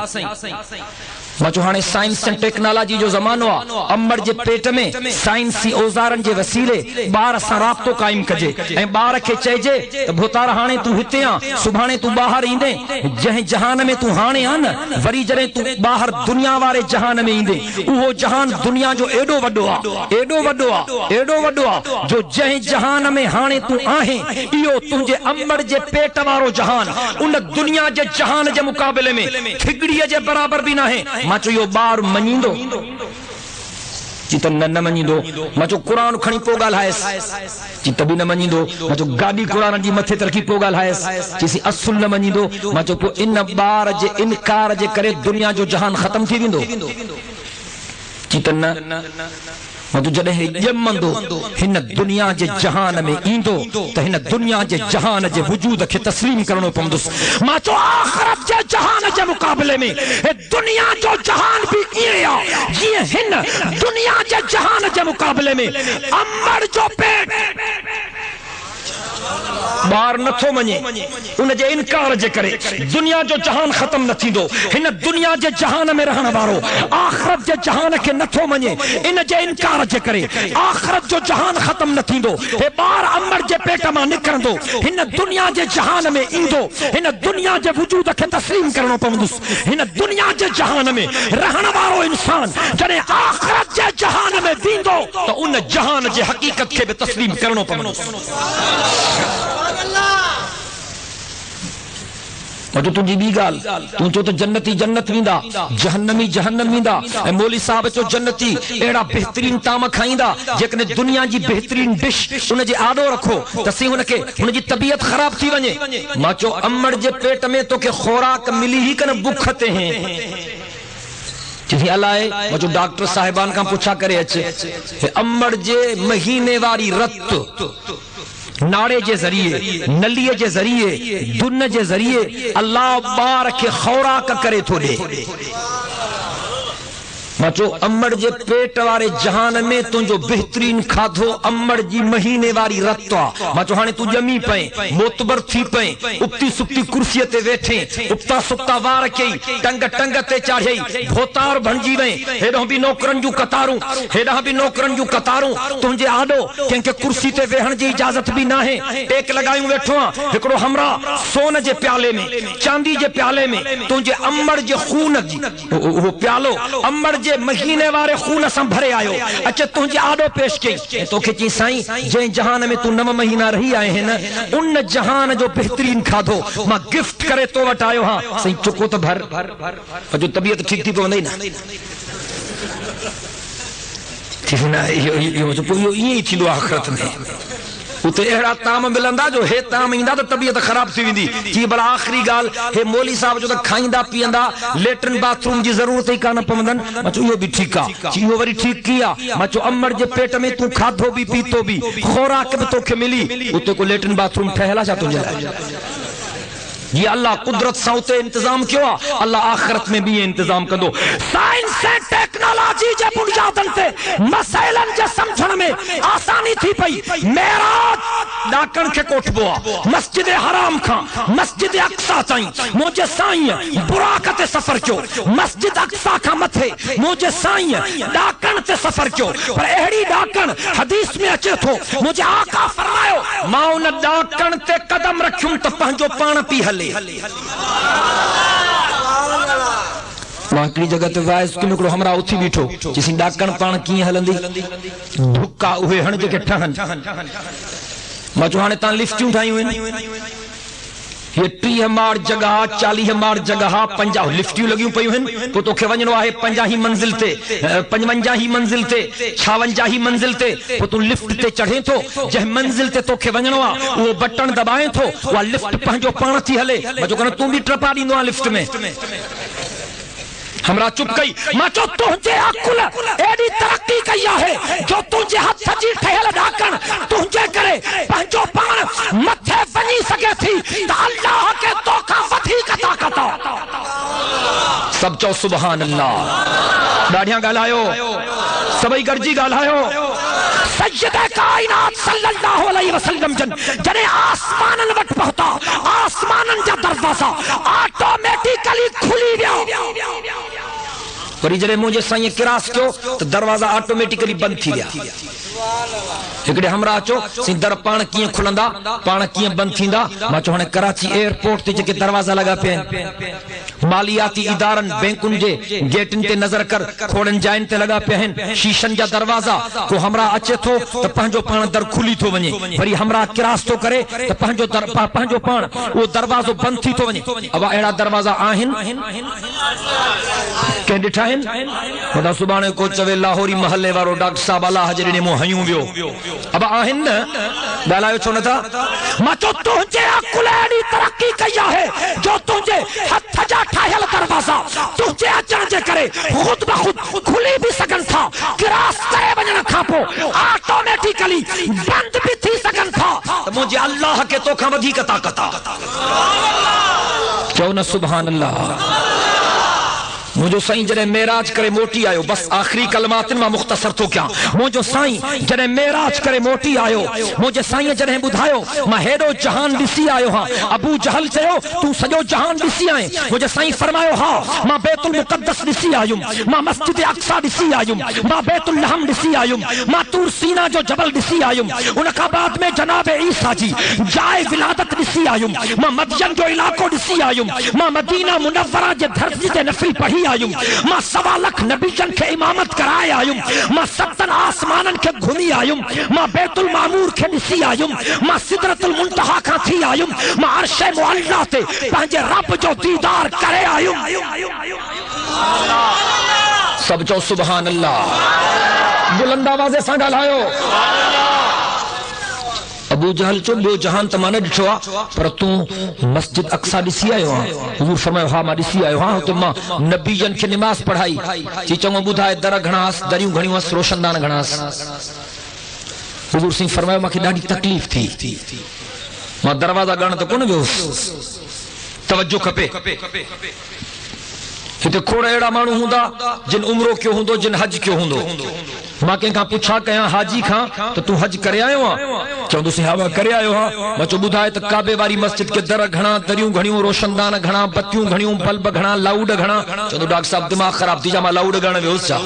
मां चयो हाणे साइंस एंड टेक्नोलॉजी जो ज़मानो आहे अमड़ जे पेट में साइंसी औज़ारनि जे वसीले ॿार सां राब्तो क़ाइमु कजे ऐं ॿार खे चइजे त भोतार हाणे तूं हिते आ सुभाणे तूं ॿाहिरि ईंदे जंहिं जहान में तूं हाणे आ न वरी जॾहिं तूं ॿाहिरि दुनिया वारे जहान में ईंदे उहो जहान दुनिया जो एॾो वॾो आहे जो जंहिं जहान में हाणे तूं आहे इहो तुंहिंजे अमड़ जे पेट वारो जहान उन दुनिया जे जहान जे मुक़ाबले में ठिगड़ीअ जे बराबर बि न आहे मां चयो इहो ॿार मञींदो जी त न मञींदो मां चयो क़ुरान खणी पोइ ॻाल्हायसि जी त बि न मञींदो मां चयो गाॾी क़ुरान जी मथे तरक़ी पोइ ॻाल्हायसि चईसि असुल न मञींदो मां चयो पोइ इन ॿार जे इनकार जे करे दुनिया जो जहान ख़तम थी वेंदो जी त न मां चयो जॾहिं ॼमंदो हिन दुनिया जे जहान में ईंदो त हिन दुनिया जे जहान जे वजूद खे तस्लीम करणो पवंदुसि मां चयो आख़िरत जे जहान जे मुक़ाबले में दुनिया जो जहान भी ईअं आहे जीअं हिन दुनिया जे जहान जे मुक़ाबले में अमड़ जो पेट ॿार नथो मञे उन जे इनकार जे करे दुनिया जो जहान ख़त्म न थींदो हिन दुनिया जे जहान में रहण वारो आख़िरत जे जहान खे नथो मञे इन जे इनकार जे करे आख़िरत जो जहान ख़त्म न थींदो हे ॿार अमड़ जे पेट मां निकिरंदो हिन दुनिया जे जहान में ईंदो हिन दुनिया जे वजूद खे तस्लीम करणो पवंदुसि हिन दुनिया जे जहान में रहण वारो इंसान जॾहिं आख़िरत जे जहान में वेंदो त उन जहान जे हक़ीक़त खे बि तस्लीम करणो पवंदुसि तुंहिंजी ॿी ॻाल्हि तूं चओ त जन्नती जन्नत वेंदा जहन्नमी जहन्नम वेंदा ऐं मौलवी साहब चयो जन्नती अहिड़ा बहितरीन ताम खाईंदा जेकॾहिं दुनिया जी बहितरीन डिश उन जे आॾो रखो त सी हुनखे हुनजी तबियत ख़राब थी वञे मां चयो अमड़ जे पेट में तोखे खुराक मिली ई कन बुख ते अलाए मां चयो डॉक्टर साहिबान खां पुछा करे अचे अमड़ जे महीने वारी रत नाड़े जे ज़रिए नलीअ जे ज़रिए दुन जे ज़रिए अल्लाह ॿार खे खुराक करे थो ॾे मां चो अम्मड़ जे पेट वारे जहान में तुंहिंजो बेहतरीन खाधो अम्मड़ जी महीने वारी रत आ। मां चो हाणे तू ॼमी पए मोतबर थी पए उपती सुप्ती कुर्सीअ ते वेठे उपता सुप्ता वार कई टंग टंग ते चाढ़ियई भोतार बणजी वई हेॾो बि नौकरनि जूं कतारूं हेॾा बि नौकरनि जूं कतारूं तुंहिंजे आॾो कंहिंखे कुर्सी ते वेहण जी इजाज़त बि नाहे टेक लॻायूं वेठो आहे हिकिड़ो हमरा सोन जे प्याले में चांदी जे प्याले में तुंहिंजे अम्मड़ जे खून जी उहो प्यालो अम्मड़ जे महीने वारे खून सां भरे आयो अचे तुंहिंजे आॾो पेश कई तोखे चई साईं जंहिं जहान में तूं 9 महीना रही आए हैं न उन जहान जो बेहतरीन खाधो मां गिफ्ट करे तो वटि आयो हां साईं चुको त भर जो तबियत ठीक थी पवंदी न इहो ईअं ई थींदो आहे आख़िरत में उते अहिड़ा ताम मिलंदा जो हे ताम ईंदा तो तबियत ख़राब थी वेंदी जी भला आख़िरी ॻाल्हि हे मौली साहब जो त खाईंदा पीअंदा लेटरिन बाथरूम जी ज़रूरत ई कान पवंदनि मां चयो इहो बि ठीकु आहे इहो वरी ठीकु की आहे मां चयो अम्मड़ जे पेट में तूं खाधो बि पीतो बि खोराक बि तोखे मिली उते को लेटरिन बाथरूम ठहियल आहे छा तुंहिंजे लाइ जी अल्लाह कुदरत सां उते इंतजाम कियो आहे अल्लाह आख़िरत में भी इंतजाम कंदो साइंस ऐं टेक्नोलॉजी जे बुनियादनि ते मसइलनि जे समझण में आसानी थी पई मेराज ॾाकण खे कोठबो आहे मस्जिद हराम खां मस्जिद अक्सा ताईं मुंहिंजे साईं बुराक ते सफ़र कयो मस्जिद अक्सा खां मथे मुंहिंजे साईं ॾाकण ते सफ़र कयो पर अहिड़ी ॾाकण हदीस में अचे थो मुंहिंजे आका फरमायो मां उन ॾाकण ते कदम रखियुमि त पंहिंजो पाण पी हले मां हिकिड़ी जगह ते वाइस किन हिकिड़ो हमरा उथी बीठो चईसीं ॾाकण पाण कीअं हलंदी धुका उहे हण जेके ठहनि मां चयो हाणे तव्हां लिफ्टियूं ठाहियूं आहिनि ये 30 माड़ जगह 40 माड़ जगह 50 लिफ्टियूं लगियूं पयूं आहिनि पोइ तोखे वञणो आहे 50 मंज़िल ते 55 मंज़िल ते 56 मंज़िल ते पोइ तूं लिफ्ट ते चढ़े थो जंहिं मंज़िल ते तोखे वञणो आहे उहो बटन दबाए थो उहा लिफ्ट पंहिंजो पाण थी हले मां चयो तूं बि ट्रपा ॾींदो आहे लिफ्ट में हमरा चुप कई मां चयो तुंहिंजे अकुल एडी तरक्की कई आहे जो तुंहिंजे हथ जी ठहियल ॾाकण तुंहिंजे करे पंहिंजो पाण मथे वञी सघे थी त अल्लाह खे तोखां वधीक ताक़त सब चओ सुभान अल्लाह ॾाढियां ॻाल्हायो सभई गॾिजी ॻाल्हायो सैयदे कायनात सल्लल्लाहु अलैहि वसल्लम जने आसमानन वट पहुता आसमानन जा दरवाजा ऑटोमेटिकली खुली विया वरी जॾहिं मुंहिंजे साईं किरास कयो त दरवाजा ऑटोमेटिकली बंद थी विया हिकिड़े हमरा अचो सी दर पाण कीअं खुलंदा पाण कीअं बंद थींदा मां चयो हाणे कराची एयरपोर्ट ते जेके दरवाजा लगा पे मालियाती इदारनि बैंकुनि जे गेटनि ते नज़र कर खोड़नि जाइनि ते लगा पे आहिनि शीशनि जा दरवाजा को हमरा अचे थो त पंहिंजो पाण दर खुली थो वञे वरी हमरा किरास थो करे त पंहिंजो पाण उहो दरवाज़ो बंद थी थो वञे अब अहिड़ा दरवाजा आहिनि कंहिं ॾिठा आहिनि वॾा सुभाणे को चवे लाहौरी महले वारो डॉक्टर साहब अलाह जे ॾिने मूं हयूं वियो अब आहिनि न ॻाल्हायो छो नथा मां चयो तुंहिंजे अकुल एॾी तरक्की कई आहे जो तुंहिंजे हथ जा ठाहियल दरवाजा तुंहिंजे अचण जे करे खुद ब खुद खुली भी सघनि था किरास करे वञण खां पोइ ऑटोमेटिकली बंद भी थी सघनि था त मुंहिंजे अल्लाह खे तोखां वधीक ताक़त आहे चओ न सुभान अल्लाह मुझो साईं जॾहिं मेराज करे मोटी आयो बस आखिरी कलमातन मां मुख्तसर थो कयां मुझो साईं जॾहिं मेराज करे मोटी आयो मुझे साईं जॾहिं ॿुधायो मां हेॾो जहान ॾिसी आयो हां अबू जहल चयो तूं सॼो जहान ॾिसी आए मुझे साईं फरमायो हा मां बैतुल मुक़द्दस ॾिसी आयुमि मां मस्जिद अक्सा ॾिसी आयुमि मां बैतुल लहम ॾिसी आयुमि मां तूर सीना जो जबल ॾिसी आयुमि उन खां बाद में जनाब ईसा जी जाए विलादत ॾिसी आयुमि मां मदयन जो इलाको ॾिसी आयुमि मां मदीना मुनव्वरा जे धरती ते नफ़िल पढ़ी आयुम मां 1.25 लाख नबीजन के इमामत कराए आयुम मां 7 आसमानन के घुमी आयुम मां बैतुल मामूर के ॾिसी आयुम मां सिदरतुल मुंतहा खां थी आयुम मां अर्श मुअल्ला ते पंहिंजे रब जो दीदार करे आयुम सब चओ सुभान अल्लाह बुलंद आवाज़ सां ॻाल्हायो अबू जहल चो ॿियो जहान त मां न ॾिठो आहे पर तूं मस्जिद अक्सा ॾिसी आयो आहे हुजूर फरमायो हा मां ॾिसी आयो आहियां हुते मां नबीजन खे निमाज़ पढ़ाई चई चङो ॿुधाए दर घणा दरियूं घणियूं रोशनदान घणा हुजूर सिंह फरमायो मूंखे ॾाढी तकलीफ़ थी मां दरवाज़ा ॻण त कोन वियो तवज्जो खपे हिते खोड़ अहिड़ा माण्हू हूंदा जिन उम्रो कयो हूंदो, जिन हज कयो हूंदो। मां कंहिंखां पुछा कयां हाजी खां त तूं हज करे आयो आहे? चवंदुसि हा मां करे आयो हा। मां चयो ॿुधाए त काबे वारी मस्जिद के दर घणा, दरियूं घणियूं, रोशनदान घणा, बत्तियूं घणियूं, बल्ब घणा, लाउड घणा? चवंदो डॉक्टर साहब दिमाग़ ख़राब थी जा, मां लाउड घणा वियोसि छा?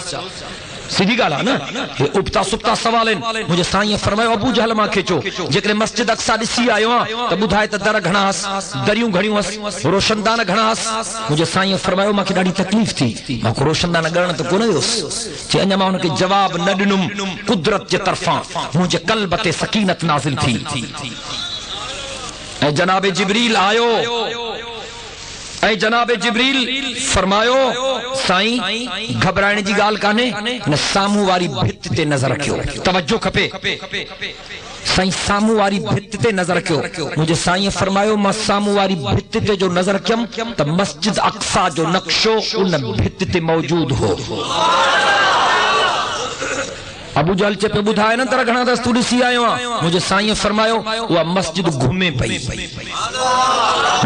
सीधी ॻाल्हि आहे न, हे उबता सुबता सवाल आहिनि। मुंहिंजे साईं फरमायो अबू जहल मां खेचो, जेकॾहिं मस्जिद अक्सा ॾिसी आयो आहे त ॿुधाए त दर घणा हस, दरियूं घणियूं हस, रोशनदान घणा हस? मुंहिंजे साईं फरमायो मूंखे ॾाढी तकलीफ़ थी, मां रोशनदान ॻणण त कोन वियुसि। चई अञा मां हुनखे जवाब न ॾिनुमि, कुदरत जे तरफ़ां मुंहिंजे क़ल्ब ते सकीनत नाज़िल थी ऐं जनाब जिब्रील आयो ऐं जनाब जिब्रील फरमायो साईं घबराइण जी ॻाल्हि कान्हे, न साम्हूं वारी भित ते नज़र रखियो, तवज्जो खपे साईं, साम्हूं वारी भित ते नज़र रखियो। मुंहिंजे साईं फरमायो मां साम्हूं वारी भित ते जो नज़र रखियमि त मस्जिद अक्सा जो नक्शो उन भित ते मौजूद हो। अबू जहल चे पे ॿुधाए न तर घणा दस तू ॾिसी आयो आहे? मुंहिंजे साईं फरमायो उहा मस्जिद घुमे पई,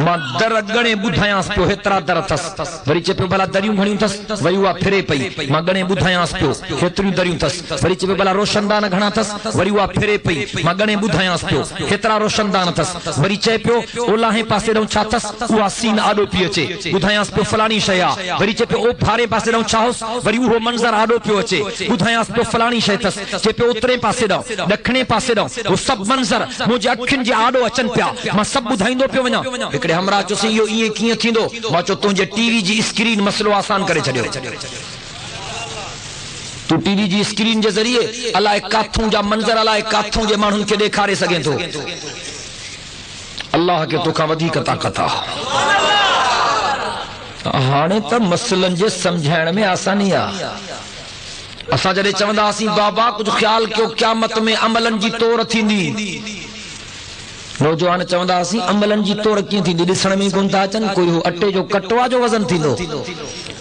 मां दर गणे ॿुधायांसि पियो हेतिरा दर अथसि। वरी चए पियो भला दरियूं घणियूं अथसि? वरी उहा फिरे पई, मां गणे ॿुधायांसि पियो हेतिरियूं दरियूं अथसि। वरी चए पियो भला रोशनदान घणा अथसि? वरी उहा फिरे पई, मां गणे ॿुधायांसि पियो हेतिरा रोशनदान अथसि। वरी चए पियो ओलाहे पासे ॾांहुं छा अथसि? उहा सीन आॾो पई अचे, ॿुधायांसि पियो फलाणी शइ आहे। वरी चए पियो ओभारे पासे ॾांहुं छा होसि? वरी उहो मंज़र आॾो पियो अचे, ॿुधायांसि पियो फलाणी शइ। चे पे उतरे पासे ॾांहुं, ॾखणे पासे ॾांहुं, वो सभु मंज़र मुंहिंजे अखियुनि जे आॾो अचनि पिया, मां सभु ॿुधाईंदो पियो वञा। हिकिड़े हमरा चयोसि इहो ईअं कीअं थींदो? मां चयो तुंहिंजे टीवी जी स्क्रीन मसलो आसान करे छॾियो। तू टीवी जी स्क्रीन जे ज़रिए अलाए काथों जा मंज़र, अलाए काथों जे माण्हुनि खे ॾेखारे सघे थो। अल्लाह खे तोखां वधीक ताक़त आहे। हाणे त मसलनि जे सम्झाइण में आसानी आहे। असां जॾहिं चवंदा हुआसीं बाबा कुझु ख़्याल कयो क़यामत में अमलनि जी तौर थींदी, नौजवान चवंदा हुआसीं अमलनि जी तौर कीअं थींदी? ॾिसण में कोन था अचनि, कोई हो अटे जो कटवा जो वज़न थींदो,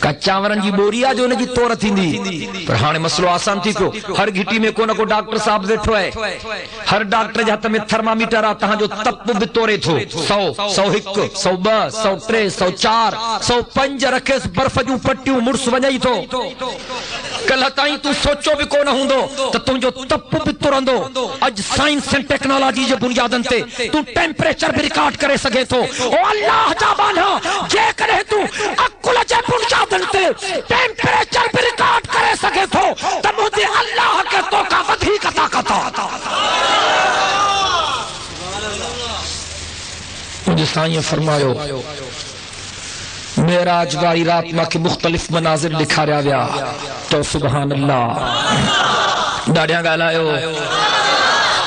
का चांवरनि जी बोरी आहे जो हुनजी तौर थींदी। पर हाणे मसलो आसान थी पियो। हर घिटी में को न को डॉक्टर साहब वेठो आहे, हर डॉक्टर जे हथ में थर्मामीटर आहे, तव्हांजो तप बि तोरे थो। 100, 101, 102, 103, 104, 105 रखेसि बर्फ़ जूं पटियूं, मुड़ुस वञई थो। कल्ह ताईं तूं सोचो बि कोन हूंदो त तुंहिंजो तप बि तुरंदो। अॼु साइंस ऐं टेक्नोलॉजी जे बुनियादनि ते तूं टेम्परेचर बि रिकॉर्ड करे सघे थो। ओ अल्लाह जा बाना, जेकॾहिं तूं अकुल जे बुनियादनि ते टेम्परेचर बि रिकॉर्ड करे सघे थो त मुंहिंजे अल्लाह खे तोखां वधीक ताक़त आहे। मुंहिंजे साईं फरमायो मेराज वारी रात मूंखे मुख़्तलिफ़ मनाज़िर ॾेखारिया विया, तो सुभान अल्लाह ॾाढिया ॻाल्हायो।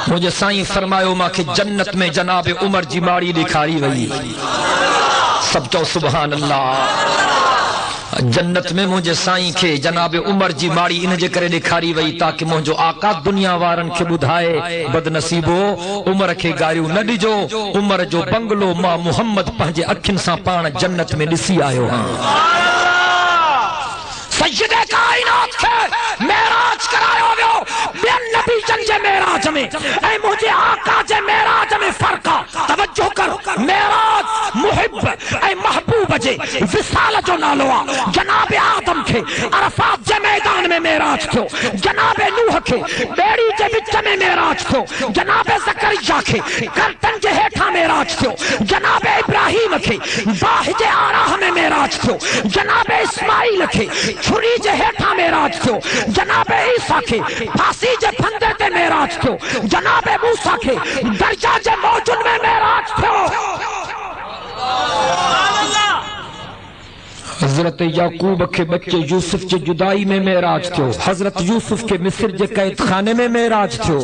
मुंहिंजे साईं फरमायो मूंखे जन्नत में जनाब उमर जी माड़ी ॾेखारी वई, सभु चओ सुभान अल्लाह। जन्नत में मुंहिंजे साईं खे जनाब उमर जी माड़ी इन जे करे ॾेखारी वई ताकि मुंहिंजो आका दुनिया वारनि खे ॿुधाए बदनसीबो उमर खे गारियूं न ॾिजो, उमर जो बंगलो मां मुहम्मद पंहिंजे अखियुनि सां पाण जन्नत में ॾिसी आयो आहियां। सय्यदे कायनात खे मेराज करायो वियो ॿियनि नबीजनि जे मेराज में ऐं मुंहिंजे आका जे मेराज में फ़र्क़ आहे। तवज्जो कर, मेराज मुहिब ऐं महबूब जे विसाल जो नालो आहे। जनाब आदम खे अरफात जे मैदान में मेराज थियो, जनाब नूह खे ॿेड़ी जे विच में मेराज थियो, जनाब ज़करिया खे गर्दन जे हेठां मेराज थियो, जनाब इब्राहिम खे बाह जे आराह में मेराज थियो, जनाब इस्माइल खे छुरी जे हेठां मेराज थियो, जनाब ईसा खे फांसी जे फंदे ते मेराज थियो, जनाब मूसा खे दर्जा जे मौजूद में मेराज थियो। हजरत याकूब के बच्चे यूसुफ जे जुदाई में मेराज थियो, हजरत यूसुफ के मिस्र जे कैद खाने में मेराज थियो।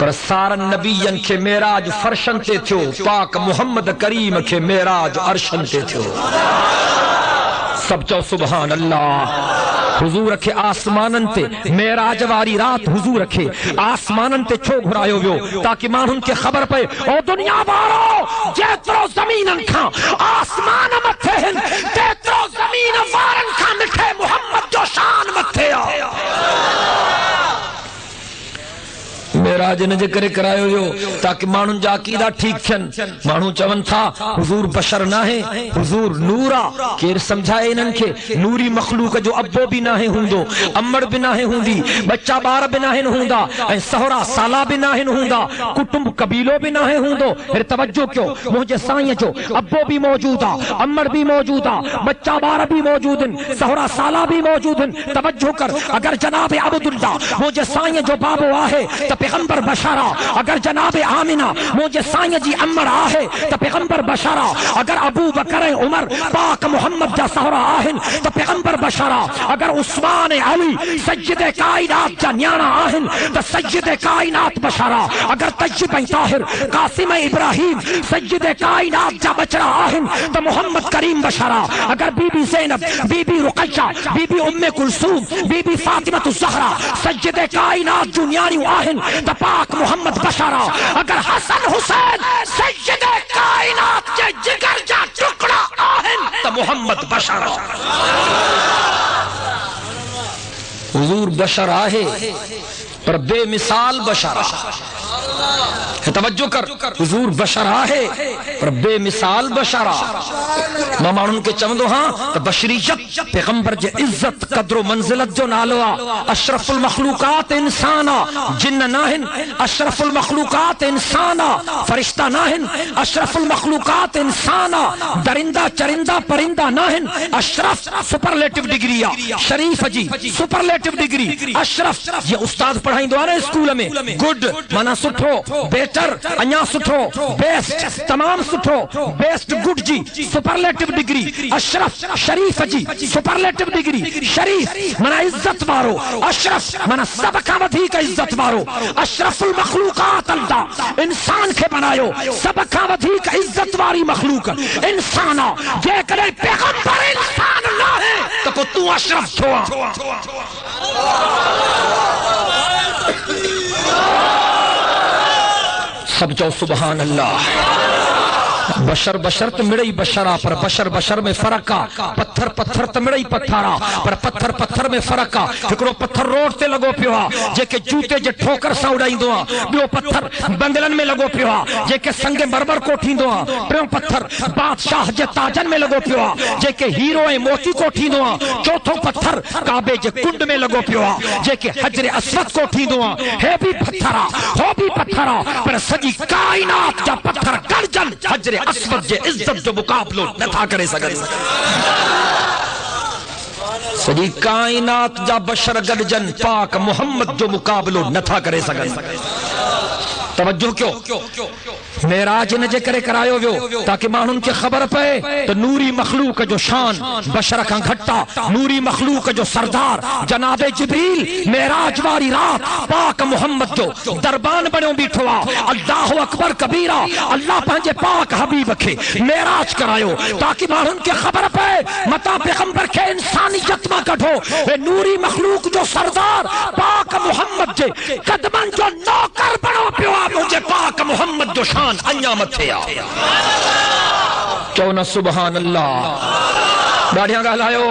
पर सारन नबीयन के मेराज फर्शन ते थियो, पाक मुहम्मद करीम के मेराज अर्शन ते थियो। सब चो सुभान अल्लाह। हुजूर खे आसमानन ते मेराज वारी रात हुजूर खे आसमानन ते छो घुरायो वियो ताकि माण्हुनि खे ख़बर पए ओ दुनिया वारो जेतिरो ज़मीननि खां आसमान मथे आहिनि तेतिरो ज़मीन वारनि खां मिठे मुहम्मद जो शान मथे आहे। मेरा मेराज इन जे करे करायो यो ताकि माण्हुनि जा अक़ीदा ठीक थियनि। माण्हू चवनि था हुजूर बशर नाहे, हुजूर नूर आ। केर समझाए इन्हनि खे? नूरी मखलूक जो अब्बो भी नाहे हूंदो, अमड़ भी नाहे हूंदी, बच्चा ॿार भी नाहिन हूंदा, ऐं सहरा साला भी नाहिन हूंदा, कुटुंब कबीलो भी नाहे हूंदो। फिर तवज्जो कयो, मुंहिंजे साईं जो अब्बो भी मौजूद आ, अमड़ भी मौजूद आ, बच्चा ॿार भी मौजूद आहिनि, सहरा साला भी मौजूद आहिनि। तवज्जो कर, अगर जनाब अब्दुल्ला मुंहिंजे साईं जो बाबो आहे त पैगंबर बशारा। अगर जनाब आमिना मुंहिंजे साईं जी अमड़ आहे त पैगंबर बशारा। अगर अबू बकर ऐं उमर पाक मोहम्मद जा सहरा आहिनि त पैगंबर बशारा। अगर उस्मान ऐं अली सय्यद कायनात जा न्याणा आहिनि त सय्यद कायनात बशारा। अगर तय्यब ऐं ताहिर कासिम ऐं इब्राहिम सय्यद कायनात जा बचड़ा आहिनि त मोहम्मद करीम बशारा। अगर बीबी ज़ैनब, बीबी रुक़ैया, बीबी उम्मे कुलसूम, बीबी फातिमा ज़हरा सय्यद कायनात जूं न्याणियूं आहिनि त पाक मोहम्मद बशारा। अगर हसन हुसैन सय्यद कायनात जे जिगर जा टुकड़ा आहिनि त मोहम्मद बशारा। हुजूर बशर आहे पर बेमिसाल बशारा। तवज्जो कर, हुजूर बशर आहे पर बेमिसाल बशारा। मां माण्हुनि खे चवंदो हां त बशरीयत पैगंबर जे इज्जत क़द्र मंज़िलत जो नालो आहे। अशरफुल मखलूकात इंसान आहे, जिन्न नाहिन। अशरफुल मखलूकात इंसान आहे, फरिश्ता नाहिन। अशरफुल मखलूकात इंसान आहे, दरिंदा चरिंदा परिंदा नाहिन। अशरफ सुपरलेटिव डिग्री आहे, शरीफ जी सुपरलेटिव डिग्री। अशरफ ये उस्ताद पढ़ाईंदो आहे न स्कूल में, गुड माना सुठो, बेटर अञा सुठो, बेस्ट तमाम सुठो, बेस्ट गुड जी सुपरलेटिव डिग्री। अशरफ शरीफ जी सुपरलेटिव डिग्री। शरीफ माना इज्जत वारो, अशरफ माना सब खां वधीक इज्जत वारो। अशरफुल मखलूकात अल्लाह इंसान खे बनायो, सब खां वधीक इज्जत वारी मखलूक इंसान आहे। जेकॾहिं पैगंबर इंसान न आहे त पोइ तूं अशरफ छो आहे? सब चो सुभान अल्लाह। बशर बशर तो मिड़ई बशरा, पर बशर बशर में फर्क आ। पत्थर पत्थर तो मिड़ई पत्थर आ, पर पत्थर पत्थर में फर्क आ। हिकड़ो पत्थर रोड ते लगो पियो आ जेके जूते जे ठोकर सां उड़ाईंदो आ, ॿियो पत्थर बंगलन में लगो पियो आ जेके संगे मरमर कोठींदो आ, टियों पत्थर बादशाह जे ताजन में लगो पियो आ जेके हीरो ऐं मोती कोठींदो आ, चौथो पत्थर काबे जे कुंड में लगो पियो आ जेके हजरे अस्वद कोठींदो आ। हे भी पत्थर आ, हो भी पत्थर आ, पर सॼी कायनात जा पत्थर गॾजन हजरे अस्वद जे इज्जत जो मुकाबलो नथा करे सघनि। सॼी कायनात जा बशर गॾजन पाक मोहम्मद जो मुकाबलो नथा करे सघनि। तवज्जो कयो, मेराज इन जे करे करायो वियो ताकि माण्हुनि खे ख़बर पए त नूरी मखलूक जो शान बशर खां घटि आहे। नूरी मखलूक जो सरदार जनाबे जिब्रील मेराज वारी रात पाक मोहम्मद जो दरबान बणियो बीठो आहे। अल्लाहु अकबर कबीरा। अल्लाह पंहिंजे पाक हबीब खे मेराज करायो ताकि माण्हुनि खे ख़बर पए मता पैगंबर खे इंसानियत मां कढो। हे नूरी मखलूक जो सरदार पाक मोहम्मद जे कदमनि जो नौकर बणो पियो आहे। मुंहिंजे पाक मोहम्मद जो शान अञा मथे आ। चओ न सुभान अल्लाह। ॾाढिया ॻाल्हायो।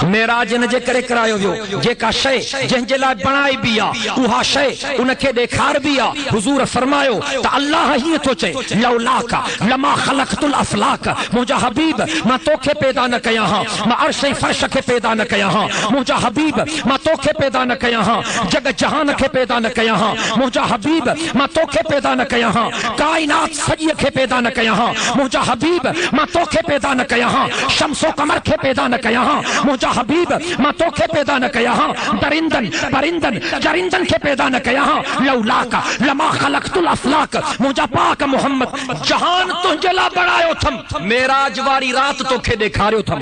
मेराज इन जे करे करायो वियो जेका शइ जंहिंजे लाइ बणाई बि आहे उहा शइ उनखे ॾेखारबी आहे। हुज़ूर फरमायो त अल्लाह हीअं थो चए लौलाका लमा ख़लक़तुल अफ़लाक। मुंहिंजा हबीब मां तोखे पैदा न कया हां, मां अर्श ऐं फर्श खे पैदा न कया हां। मुंहिंजा हबीब मां तोखे पैदा न कया हां, जग जहान खे पैदा न कया हां। मुंहिंजा हबीब मां तोखे पैदा न कया हां, कायनात सॼीअ खे पैदा न कया हां। मुंहिंजा हबीब मां तोखे पैदा न कया हां, शम्सो कमर खे पैदा न कया हां। मुंहिंजा हबीब मां तोखे पैदा न कया हां, दरिंदन परिंदन चरिंदन खे पैदा न कया हां। लौलाका लमा ख़लक़तुल अफ़लाक। मुंहिंजा पाक मोहम्मद जहान तुंहिंजे लाइ बणायो थम, मेराज वारी रात तोखे ॾेखारियो थम।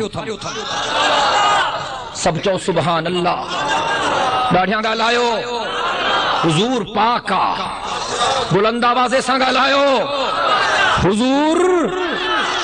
सब चओ सुभान अल्लाह। ॾाढिया ॻाल्हायो। हुज़ूर पाक आ, बुलंद आवाज़े सां ॻाल्हायो। हुज़ूर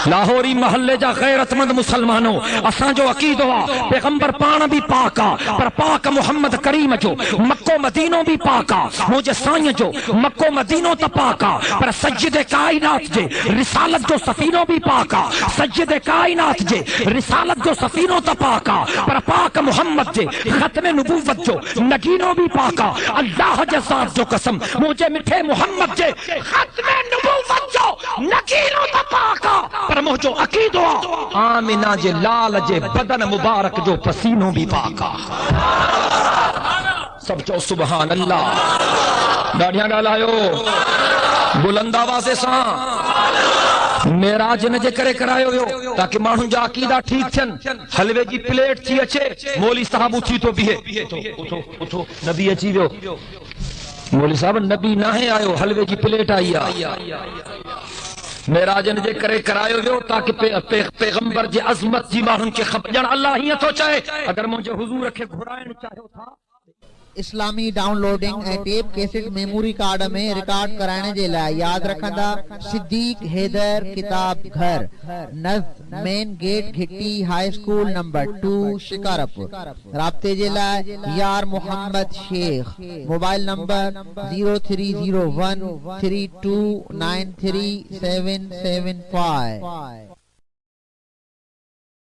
लाहौरी महल्ले जा गैरतमंद मुसलमानों, असां जो अकीदो आहे पैगंबर पाण भी पाक आहे, पर पाक मोहम्मद करीम जो मक्को मदीनो भी पाक आहे। मुझे साईं जो मक्को मदीनो त पाक आहे, पर सज्जदे कायनात जे रिसालत जो सफीनो भी पाक आहे। सज्जदे कायनात जे रिसालत जो सफीनो त पाक आहे, पर पाक मोहम्मद जे खत्म नबूवत जो नगीनो भी पाक आहे। अल्लाह जे ज़ात जो कसम, मुझे मिठे मोहम्मद जे खत्म नबूवत जो नगीनो त पाक आहे, पर मुझो अकीदो आहे आमिना जे लाल जे बदन मुबारक जो पसीनो भी पाक आहे। सब चो सुभान अल्लाह। ॾाढियां ॻाल्हायो बुलंद आवाज़ सां। मेराज इन जे करे करायो वियो ताकि माण्हुनि जा अक़ीदा ठीक थियनि। हलवे जी प्लेट थी अचे, मौली साहब उथी तो बीहे, उथो नबी अची वियो। मौली साहब नबी नाहे आयो, हलवे जी प्लेट आई आहे। मेराज इन जे करे करायो वियो ताकि पैगंबर जे अज़मत जी माण्हुनि खे ख़बर ॼण। अल्लाह हीअं थो चए, अगर मुंहिंजे हुज़ूर खे घुराइण चाहियो था। इस्लामी डाउनलोडिंग ऐं टेप कैसेट मेमोरी कार्ड में रिकॉर्ड कराइण जे लाइ याद रखंदा सिद्दीक हैदर किताब घर, नज़ मेन गेट घिट्टी हाई स्कूल नंबर 2 शिकारपुर। राब्ते जे लाइ यार मोहम्मद शेख, मोबाइल नंबर 0301 3293 775।